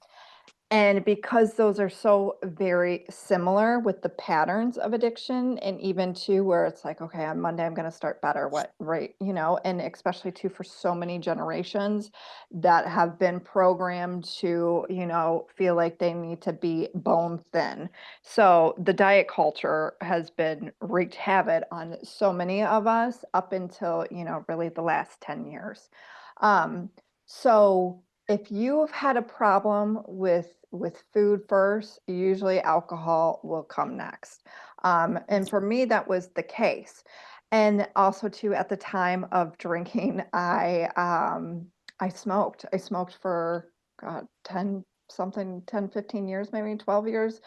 And because those are so very similar with the patterns of addiction, and even too, where it's like, okay, on Monday I'm going to start better. What, right? You know, and especially too for so many generations that have been programmed to, you know, feel like they need to be bone thin. So the diet culture has been wreaked havoc on so many of us up until, you know, really the last 10 years. Um, so if you've had a problem with food first, usually alcohol will come next. And for me, that was the case. And also too, at the time of drinking, I smoked. I smoked for God, 10 something, 10, 15 years, maybe 12 years.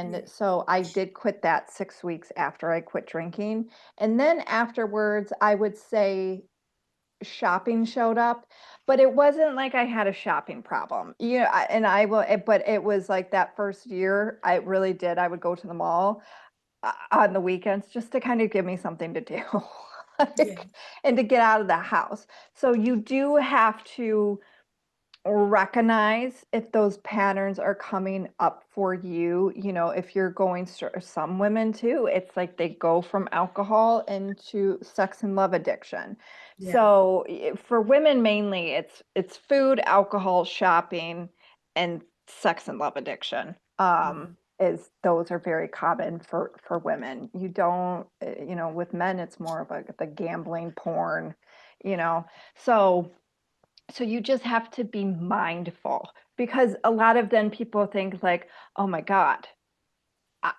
Yeah. And so I did quit that 6 weeks after I quit drinking. And then afterwards, I would say shopping showed up, but it wasn't like I had a shopping problem. You know, and I will, but it was like that first year, I really did. I would go to the mall on the weekends just to kind of give me something to do, Yeah. like, and to get out of the house. So you do have to recognize if those patterns are coming up for you. You know, if you're going some women too, it's like they go from alcohol into sex and love addiction. Yeah. So for women mainly, it's food, alcohol, shopping, and sex and love addiction. Mhm. Is those are very common for women. You don't, you know, with men it's more of the gambling, porn, you know. So you just have to be mindful, because a lot of then people think like, oh my God, I-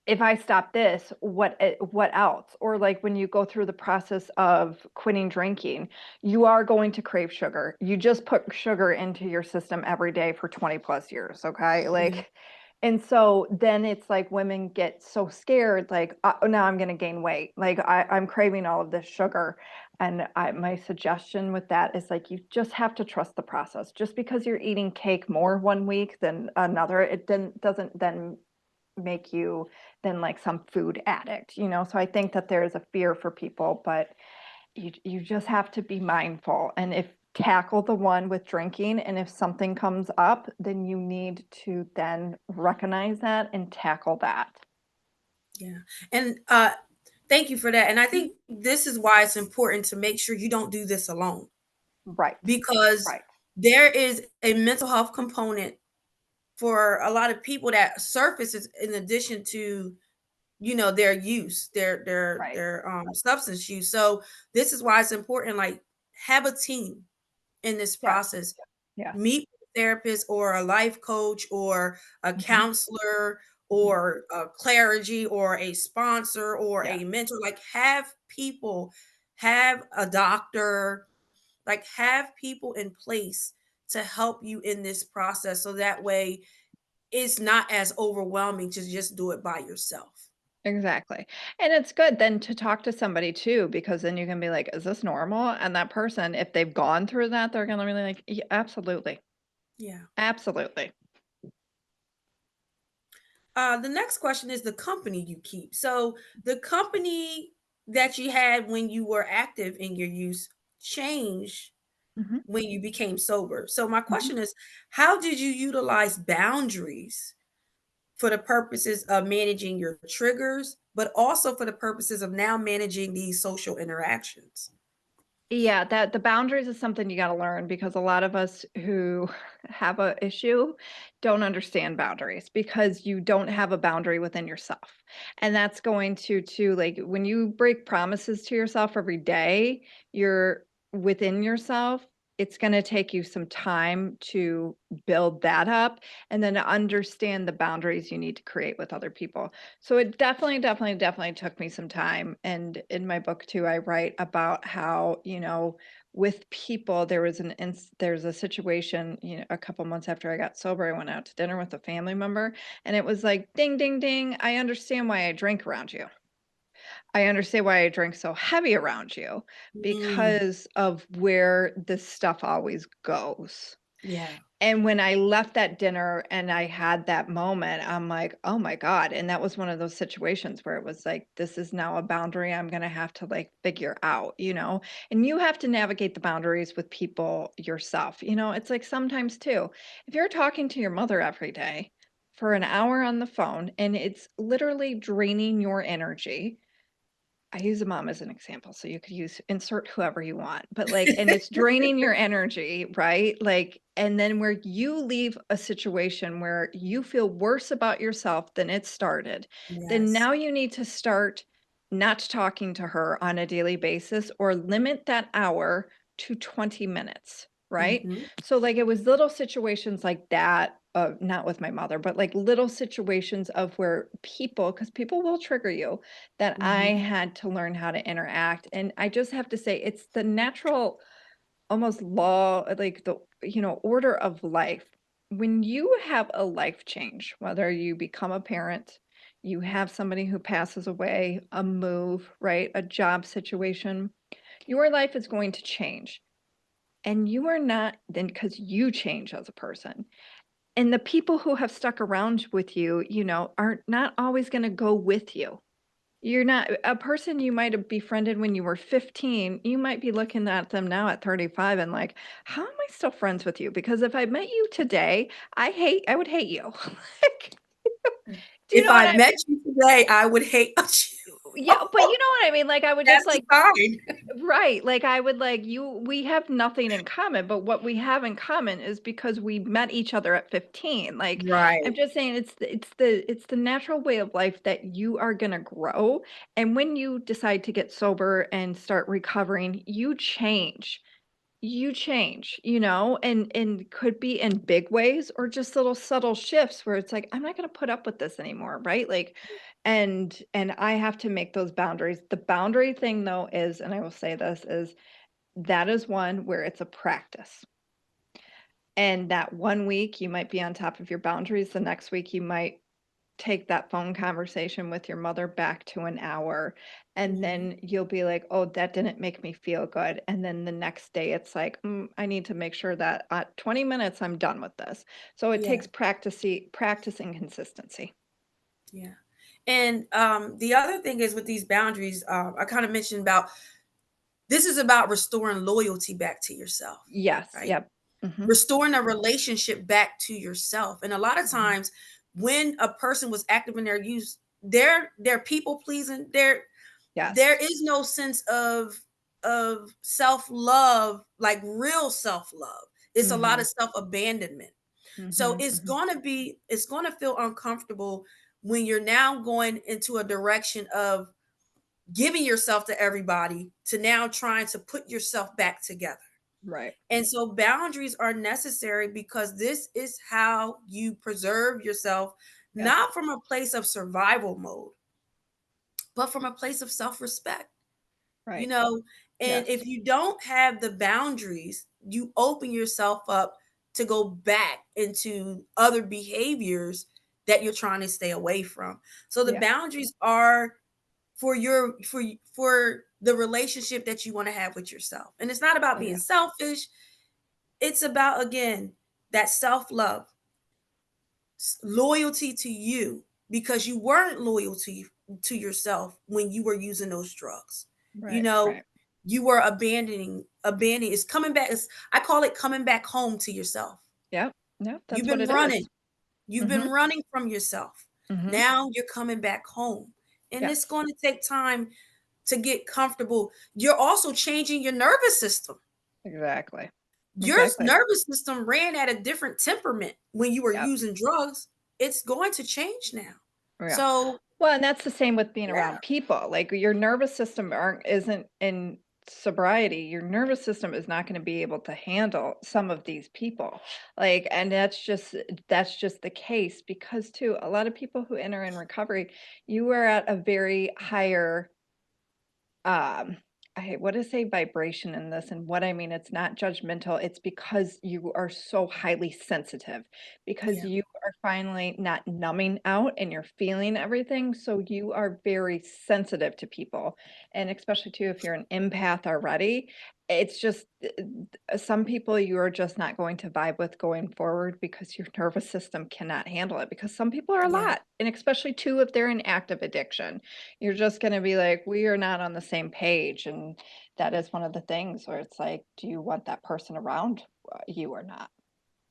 if I stop this, what else? Or like when you go through the process of quitting drinking, you are going to crave sugar. You just put sugar into your system every day for 20 plus years, okay? Mhm. Like, and so then it's like women get so scared, like, now I'm going to gain weight. Like I'm craving all of this sugar. And my suggestion with that is like, you just have to trust the process. Just because you're eating cake more one week than another, it then doesn't then make you then like some food addict, you know? So I think that there is a fear for people, but you just have to be mindful. And if tackle the one with drinking, and if something comes up, then you need to then recognize that and tackle that. Yeah. And thank you for that. And I think this is why it's important to make sure you don't do this alone, Right. because Right. there is a mental health component for a lot of people that surfaces in addition to, you know, their use, Right. their substance use. So this is why it's important, like, have a team in this Yes. process. Yes. Meet with a therapist or a life coach or a Hmm. counselor Hmm. or a clergy or a sponsor or Yes. a mentor. Like, have people, have a doctor, like, have people in place to help you in this process, so that way it's not as overwhelming to just do it by yourself. Exactly. And it's good then to talk to somebody too, because then you can be like, is this normal? And that person, if they've gone through that, they're going to really like, "Yeah, absolutely. Yeah. Absolutely." The next question is the company you keep. So the company that you had when you were active in your use changed Mhm. when you became sober. So my Mhm. question is, how did you utilize boundaries for the purposes of managing your triggers, but also for the purposes of now managing these social interactions? Yeah, that the boundaries is something you gotta learn, because a lot of us who have a issue don't understand boundaries, because you don't have a boundary within yourself. And that's going to like when you break promises to yourself every day, you're within yourself, it's gonna take you some time to build that up, and then to understand the boundaries you need to create with other people. So it definitely took me some time. And in my book too, I write about how, you know, with people, there's a situation, you know, a couple months after I got sober, I went out to dinner with a family member, and it was like, ding, ding, ding. I understand why I drink around you. I understand why I drink so heavy around you Mm, because of where this stuff always goes. yeah. And when I left that dinner and I had that moment, I'm like, "Oh my god." And that was one of those situations where it was like, this is now a boundary I'm gonna have to, like, figure out, you know? And you have to navigate the boundaries with people yourself, you know? It's like sometimes too, if you're talking to your mother every day for an hour on the phone and it's literally draining your energy, I use a mom as an example, so you could use insert whoever you want, but, like, and it's draining your energy, right? Like, and then where you leave a situation where you feel worse about yourself than it started, then Yes. now you need to start not talking to her on a daily basis or limit that hour to 20 minutes, right? Mhm. So, like, it was little situations like that, not with my mother, but, like, little situations of where people, because people will trigger you, that I Mhm. had to learn how to interact, and I just have to say it's the natural, almost law, like the, order of life. When you have a life change, whether you become a parent, you have somebody who passes away, a move, right? A job situation, your life is going to change. And you are not then because you change as a person. And the people who have stuck around with you, are not always going to go with you. You're not a person you might have befriended when you were 15, you might be looking at them now at 35 and like, "How am I still friends with you? Because if I met you today, I would hate you." Like, do you If know what I I met you today, I would hate you. yeah, but you know what I mean? Like, I would just That's the like sign. right, like, I would like you we have nothing in common, but what we have in common is because we met each other at 15, like, I'm Right. just saying it's the natural way of life that you are gonna grow, and when you decide to get sober and start recovering, you change, and could be in big ways or just little subtle shifts where it's like, I'm not going to put up with this anymore, right? Like, and I have to make those boundaries. The boundary thing though is, and I will say this is, that is one where it's a practice. And that one week you might be on top of your boundaries, the next week you might take that phone conversation with your mother back to an hour, and Mhm. then you'll be like, "Oh, that didn't make me feel good." And then the next day it's like, I need to make sure that at 20 minutes I'm done with this." So it Yeah. takes practicing consistency. Yeah. And the other thing is with these boundaries, I kind of mentioned about this is about restoring loyalty back to yourself, Yes, right? yep. Mhm. Restoring a relationship back to yourself. And a lot of Mhm. times when a person was active in their use, they're people pleasing. There Yes. is no sense of self-love, like real self-love. It's a lot Mhm. of self-abandonment. So Mhm. it's Mhm. gonna feel uncomfortable when you're now going into a direction of giving yourself to everybody to now trying to put yourself back together. Right. And so boundaries are necessary because this is how you preserve yourself, Yep. not from a place of survival mode, but from a place of self-respect. you Right. know and Yes. if you don't have the boundaries, you open yourself up to go back into other behaviors that you're trying to stay away from. So the Yeah. boundaries are for the relationship that you want to have with yourself, and it's not about Oh, being yeah. selfish. It's about, again, that self-love, loyalty to you, because you weren't loyal to yourself when you were using those drugs. you Right. know Right. you were abandoning. It's coming back. I call it coming back home to yourself. Yep. Yep, you've that's what been it running is. you've been Mhm. running from yourself. Mhm. Now you're coming back home, and it's Yes. going to take time to get comfortable. You're also changing your nervous system. Exactly. Your Exactly. nervous system ran at a different temperament when you were Yep. using drugs. It's going to change now. Yeah. So, Well, and that's the same with being yeah, around people. Like your nervous system isn't in sobriety. Your nervous system is not going to be able to handle some of these people. Like, and that's just the case because too, a lot of people who enter in recovery, you are at a very higher um what to say vibration in this, and what I mean, it's not judgmental, it's because you are so highly sensitive, because Yeah. you are finally not numbing out and you're feeling everything, so you are very sensitive to people, and especially too if you're an empath already, it's just some people you are just not going to vibe with going forward because your nervous system cannot handle it, because some people are a Yeah. lot, and especially too if they're in active addiction. You're just gonna be like, "We are not on the same page," and that is one of the things where it's like, do you want that person around, you or not?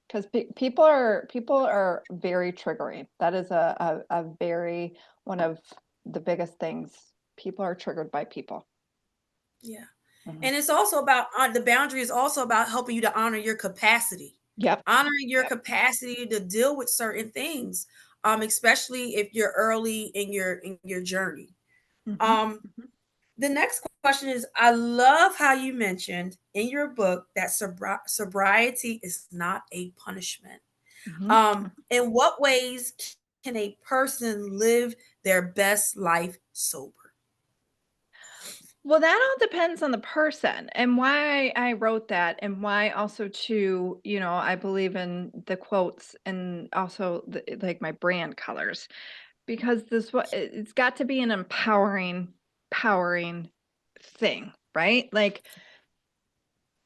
'Cause people are very triggering. That is a very one of the biggest things. People are triggered by people. Yeah. Mhm. And it's also about the boundary is also about helping you to honor your capacity, Yep, honoring your yep. capacity to deal with certain things, especially if you're early in your journey. Mhm, Um, mhm, the next question is, I love how you mentioned in your book that sobriety is not a punishment. mhm, mhm. In what ways can a person live their best life sober? Well, that all depends on the person and why I wrote that and why also too, I believe in the quotes and also like my brand colors because it's got to be an empowering thing, right? Like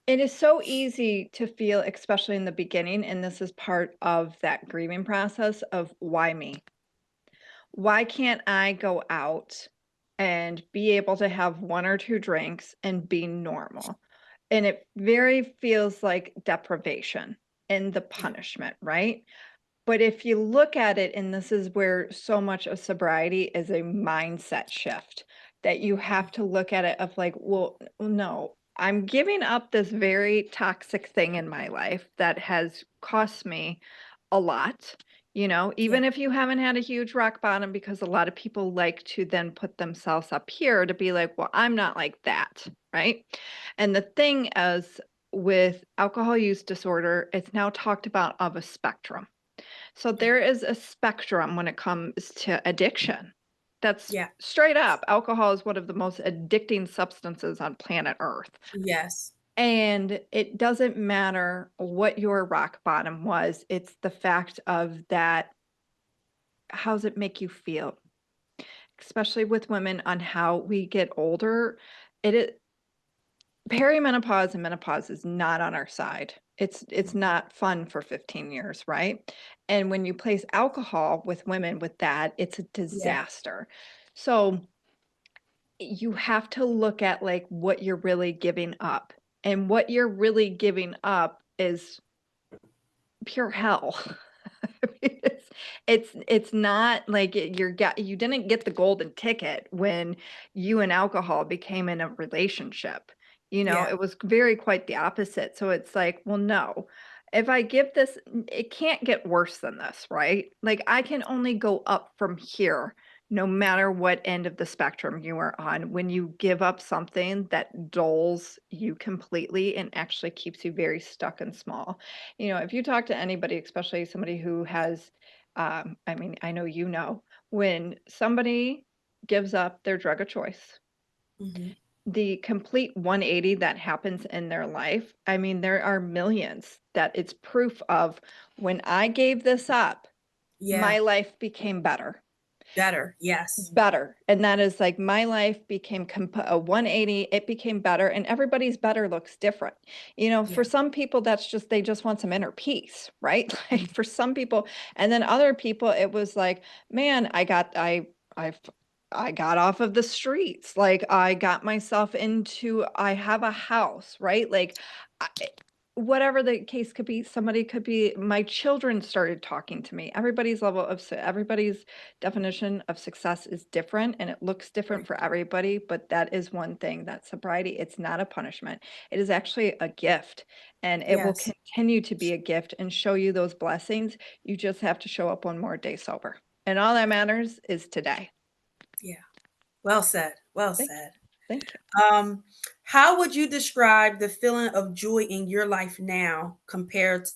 it is so easy to feel, especially in the beginning, and this is part of that grieving process of why me? Why can't I go out and be able to have 1 or 2 drinks and be normal? And it very feels like deprivation and the Yeah. punishment, right? But if you look at it, and this is where so much of sobriety is a mindset shift, that you have to look at it of like, well, no, I'm giving up this very toxic thing in my life that has cost me a lot. Yeah. Even if you haven't had a huge rock bottom, because a lot of people like to then put themselves up here to be like, well, I'm not like that. Right. And the thing is, with alcohol use disorder, it's now talked about of a spectrum. So Yeah. there is a spectrum when it comes to addiction. That's Yeah. straight up. Alcohol is one of the most addicting substances on planet Earth. Yes. And it doesn't matter what your rock bottom was, it's the fact of that, how's it make you feel? Especially with women on how we get older. It is perimenopause and menopause is not on our side. It's not fun for 15 years, right? And when you place alcohol with women with that, it's a Yeah. disaster. So you have to look at like what you're really giving up. And what you're really giving up is pure hell. I mean, it's not like you didn't get the golden ticket when you and alcohol became in a relationship. Yeah. It was very quite the opposite. So it's like, well, no. If I give this, it can't get worse than this, right? Like I can only go up from here, no matter what end of the spectrum you are on. When you give up something that dulls you completely and actually keeps you very stuck and small. If you talk to anybody, especially somebody who has, I mean, I know when somebody gives up their drug of choice, Hmm. the complete 180 that happens in their life, I mean, there are millions that it's proof of when I gave this up, Yeah. my life became better. Better. Yes. Better, and that is like my life became a 180, it became better, and everybody's better looks different. For Yeah. some people, that's just they just want some inner peace, right? Like, Mhm. for some people and then other people, it was like, "Man, I got off of the streets, like, I got myself into I have a house," right? Like, I whatever the case could be, somebody could be my children started talking to me. Everybody's definition of success is different and it looks different Right. for everybody, but that is one thing that sobriety, it's not a punishment. It is actually a gift and it will Yes. continue to be a gift and show you those blessings. You just have to show up one more day sober. And all that matters is today. Yeah. Well said. Well Thank you. said. Thank you. Um, how would you describe the feeling of joy in your life now compared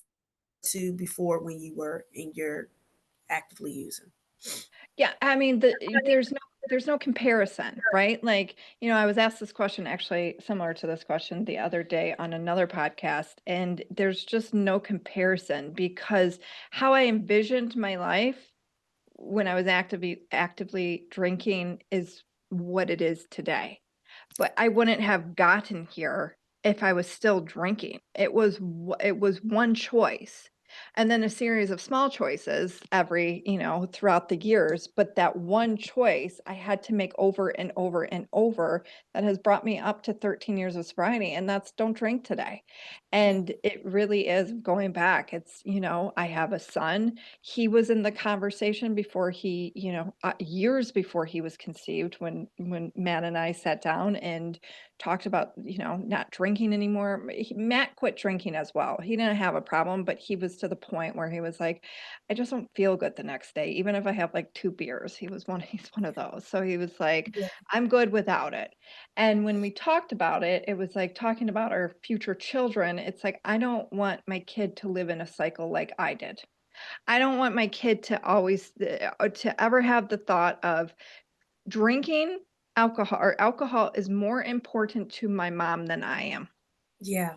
to before when you were in your actively using? Yeah, I mean, there's no there's no comparison, right? Like, I was asked this question, actually similar to this question, the other day on another podcast, and there's just no comparison, because how I envisioned my life when I was actively drinking is what it is today. But I wouldn't have gotten here if I was still drinking. It was one choice, and then a series of small choices throughout the years, but that one choice I had to make over and over and over, that has brought me up to 13 years of sobriety, and that's don't drink today. Yeah. And it really is going back. It's, I have a son. He was in the conversation before years before he was conceived, when Matt and I sat down and talked about, not drinking anymore. Matt quit drinking as well. He didn't have a problem, but he was to the point where he was like, I just don't feel good the next day, even if I have like 2 beers. He's one of those. So he was like, Yeah. I'm good without it. And when we talked about it, it was like talking about our future children. It's like, I don't want my kid to live in a cycle like I did. I don't want my kid to to ever have the thought of drinking alcohol is more important to my mom than I am. Yeah.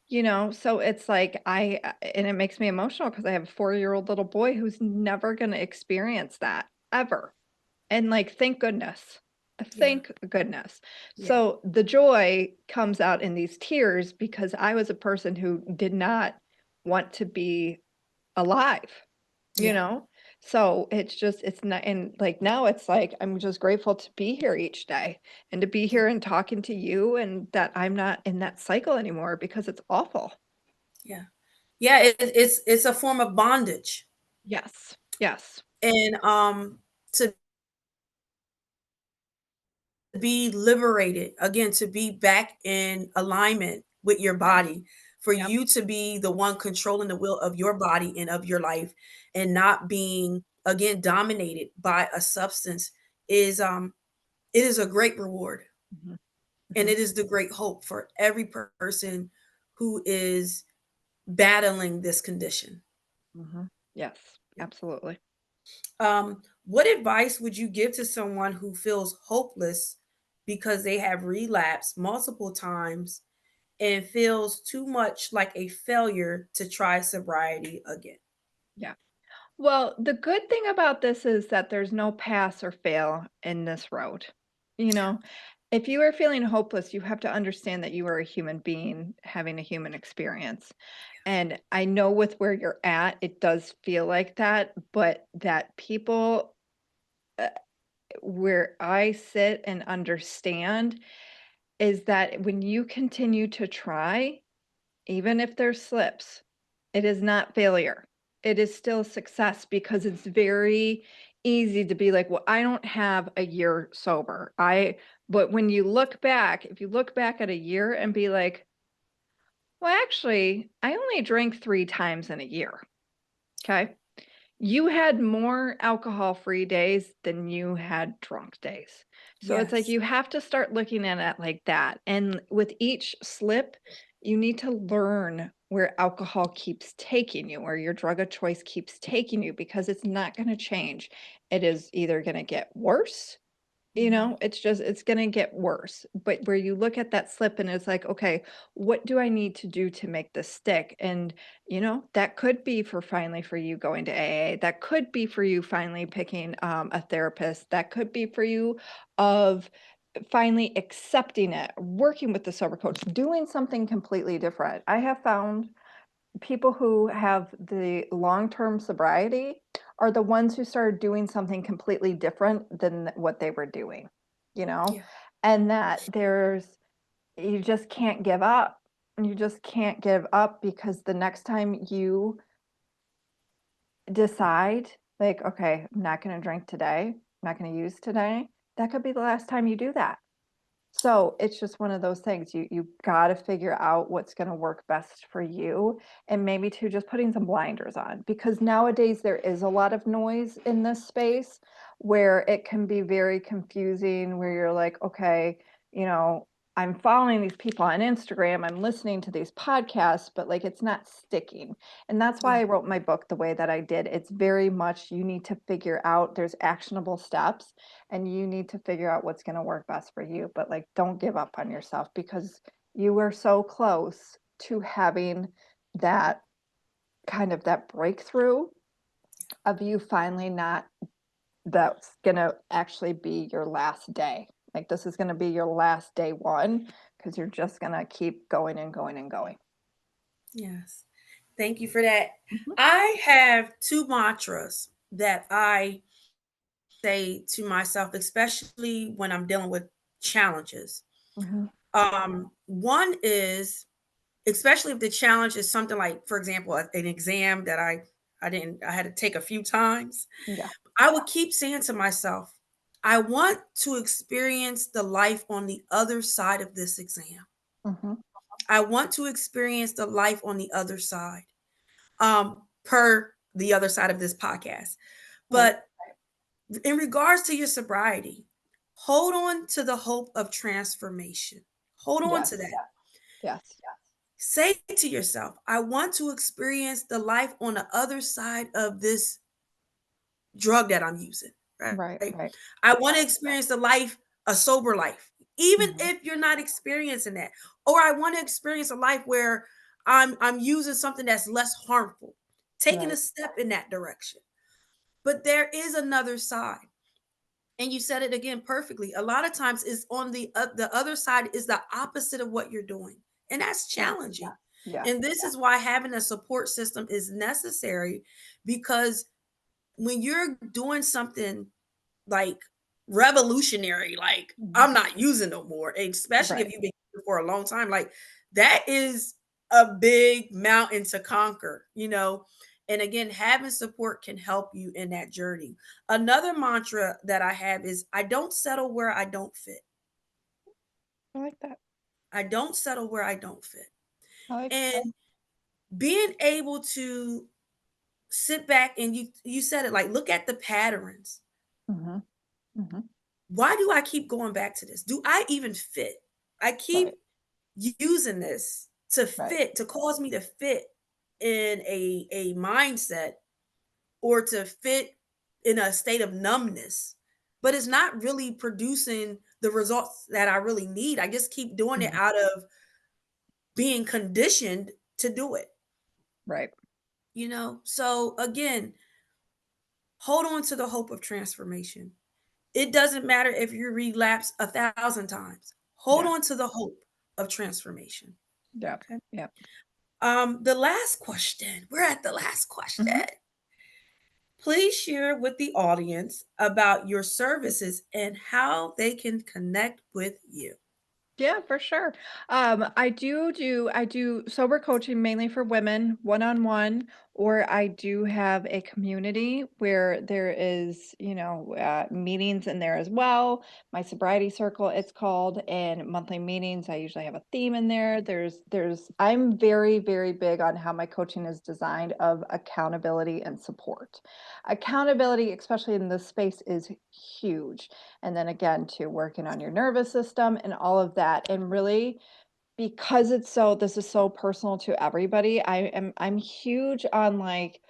Yeah. So it's like and it makes me emotional because I have a 4-year-old little boy who's never going to experience that ever. And like, thank goodness. Yeah. Thank goodness. Yeah. So the joy comes out in these tears because I was a person who did not want to be alive, you Yeah. know? So it's not, and like now it's like, I'm just grateful to be here each day and to be here and talking to you, and that I'm not in that cycle anymore, because it's awful. Yeah. Yeah. It's a form of bondage. Yes. Yes. And to be liberated again, to be back in alignment with your Yep. body, for Yep. you to be the one controlling the will of your body and of your life, and not being again dominated by a substance, is it is a great reward, Mhm. and Mhm. it is the great hope for every person who is battling this condition. Mhm. Yes, absolutely. What advice would you give to someone who feels hopeless because they have relapsed multiple times and feels too much like a failure to try sobriety again? Yeah. Well, the good thing about this is that there's no pass or fail in this road. You Yeah. know, if you are feeling hopeless, you have to understand that you are a human being having a human experience. And I know with where you're at, it does feel like that, but that people, uh, where I sit and understand, is that when you continue to try, even if there's slips, it is not failure. It is still success, because it's very easy to be like, well, I don't have a year sober. But when you look back, if you look back at a year and be like, well, actually, I only drank 3 times in a year. Okay. You had more alcohol-free days than you had drunk days. So it's like Yes. you have to start looking at it like that. And with each slip, you need to learn where alcohol keeps taking you, or your drug of choice keeps taking you, because it's not going to change. It is either going to get worse, Mhm. it's gonna get worse. But where you look at that slip and it's like, okay, what do I need to do to make this stick? And that could be for you going to AA. That could be for you finally picking a therapist. That could be for you of finally accepting it, working with the sober coach, doing something completely different. I have found people who have the long-term sobriety are the ones who started doing something completely different than what they were doing, you know? Yeah. And that you just can't give up. You just can't give up, because the next time you decide, like, okay, I'm not going to drink today, I'm not going to use today, that could be the last time you do that. So it's just one of those things. You got to figure out what's going to work best for you, and maybe to just putting some blinders on, because nowadays there is a lot of noise in this space where it can be very confusing, where you're like, okay, you know, I'm following these people on Instagram, I'm listening to these podcasts, but like it's not sticking. And that's why Yeah. I wrote my book the way that I did. It's very much you need to figure out there's actionable steps and you need to figure out what's going to work best for you. But like don't give up on yourself because you are so close to having that kind of that breakthrough of you finally not that's going to actually be your last day. Like this is going to be your last day one because you're just going to keep going and going and going. Yes. Thank you for that. Mhm. I have two mantras that I say to myself, especially when I'm dealing with challenges. Mhm. One is, especially if the challenge is something like, for example, an exam that I had to take a few times. Yeah. I would keep saying to myself, I want to experience the life on the other side of this exam. Mhm. I want to experience the life on the other side, per the other side of this podcast. Right. But in regards to your sobriety, hold on to the hope of transformation. Hold on to Yes. that. Yes. Say to yourself, I want to experience the life on the other side of this drug that I'm using, Right. right? Right. I want to experience the life, a sober life, even Mhm. if you're not experiencing that. Or I want to experience a life where I'm using something that's less harmful, taking a Right. step in that direction. But there is another side. And you said it again perfectly. A lot of times is on the other side is the opposite of what you're doing. And that's Yes. challenging. Yes. And this is why having a support system is necessary, because when you're doing something like revolutionary, like Mhm. I'm not using no more, and especially if Right. you've been using for a long time, like that is a big mountain to conquer, you know. And again, having support can help you in that journey. Another mantra that I have is I don't settle where I don't fit. I like that. I don't settle where I don't fit. I like that. And being able to sit back and you said it, like look at the patterns. Mhm. Mhm. Why do I keep going back to this? Do I even fit? I Right. keep using this to Right. fit, to cause me to fit in a mindset, or to fit in a state of numbness, but it's not really producing the results that I really need. I just keep doing it Mhm. out of being conditioned to do it, Right. you know? So again, hold on to the hope of transformation. It doesn't matter if you relapse 1,000 times. Hold Yeah. on to the hope of transformation. Yeah. Okay. Yeah. The last question. We're at the last question. Mhm. Please share with the audience about your services and how they can connect with you. Yeah, for sure. I do sober coaching mainly for women, one-on-one, or I do have a community where there is, meetings in there as well. My Sobriety Circle, it's called, and monthly meetings. I usually have a theme in there. I'm very, very big on how my coaching is designed of accountability and support. Accountability, especially in this space, is huge, and then again to working on your nervous system and all of that, and really because this is so personal to everybody. I'm huge on like,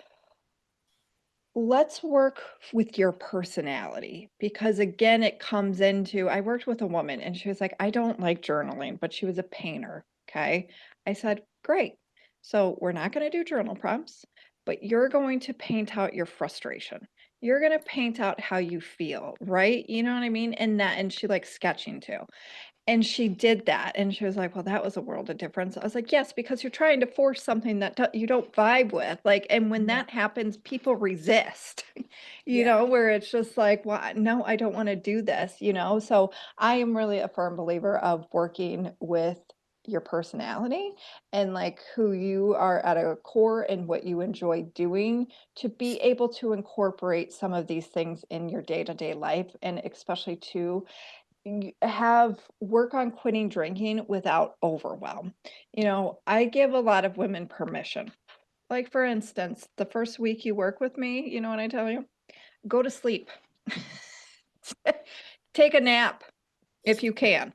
let's work with your personality, because again it comes into, I worked with a woman and she was like, I don't like journaling, but she was a painter. Okay, I said, great, so we're not going to do journal prompts, but you're going to paint out your frustration, you're going to paint out how you feel, right? You know what I mean? And she likes sketching too. And she did that, and she was like, "Well, that was a world of difference." I was like, "Yes, because you're trying to force something that you don't vibe with." Like, and when Yeah. that happens, people resist, Yeah. where it's just like, "Well, no, I don't want to do this." So I am really a firm believer of working with your personality and like who you are at a core and what you enjoy doing to be able to incorporate some of these things in your day-to-day life, and especially to have work on quitting drinking without overwhelm. I give a lot of women permission. Like, for instance, the first week you work with me, you know what I tell you? Go to sleep. Take a nap if you can.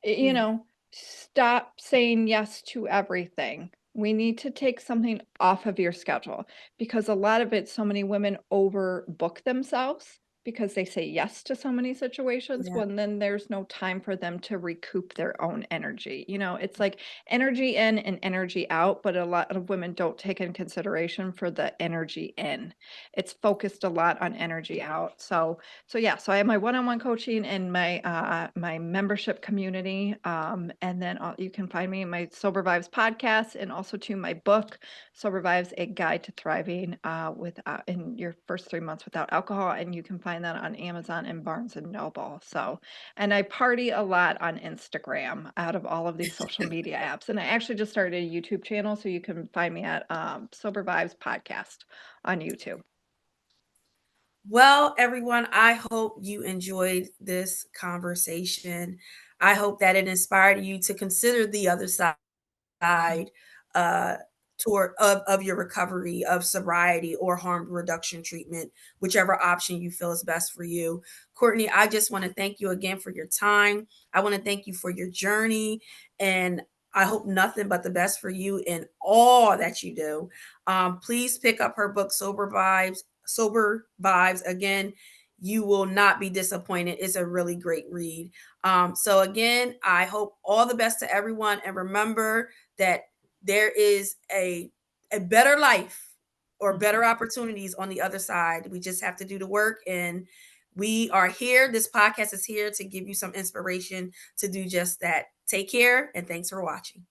You Mm. know, stop saying yes to everything. We need to take something off of your schedule because a lot of it, so many women overbook themselves because they say yes to so many situations Yeah. when then there's no time for them to recoup their own energy. It's like energy in and energy out, but a lot of women don't take in consideration for the energy in. It's focused a lot on energy out. So yeah, so I have my one-on-one coaching and my membership community, and then you can find me in my Sober Vibes podcast and also to my book, Sober Vibes: A Guide to Thriving with in your first 3 months without alcohol, and you can find that on Amazon and Barnes and Noble. So, and I party a lot on Instagram out of all of these social media apps, and I actually just started a YouTube channel, so you can find me at Sober Vibes podcast on YouTube. Well, everyone, I hope you enjoyed this conversation. I hope that it inspired you to consider the other side uh, toward of your recovery of sobriety or harm reduction treatment, whichever option you feel is best for you. Courtney, I just want to thank you again for your time. I want to thank you for your journey, and I hope nothing but the best for you in all that you do. Please pick up her book, Sober Vibes. Sober Vibes. Again, you will not be disappointed. It's a really great read. So again, I hope all the best to everyone, and remember that there is a better life or Mhm. better opportunities on the other side. We just have to do the work, and we are here. This podcast is here to give you some inspiration to do just that. Take care, and thanks for watching.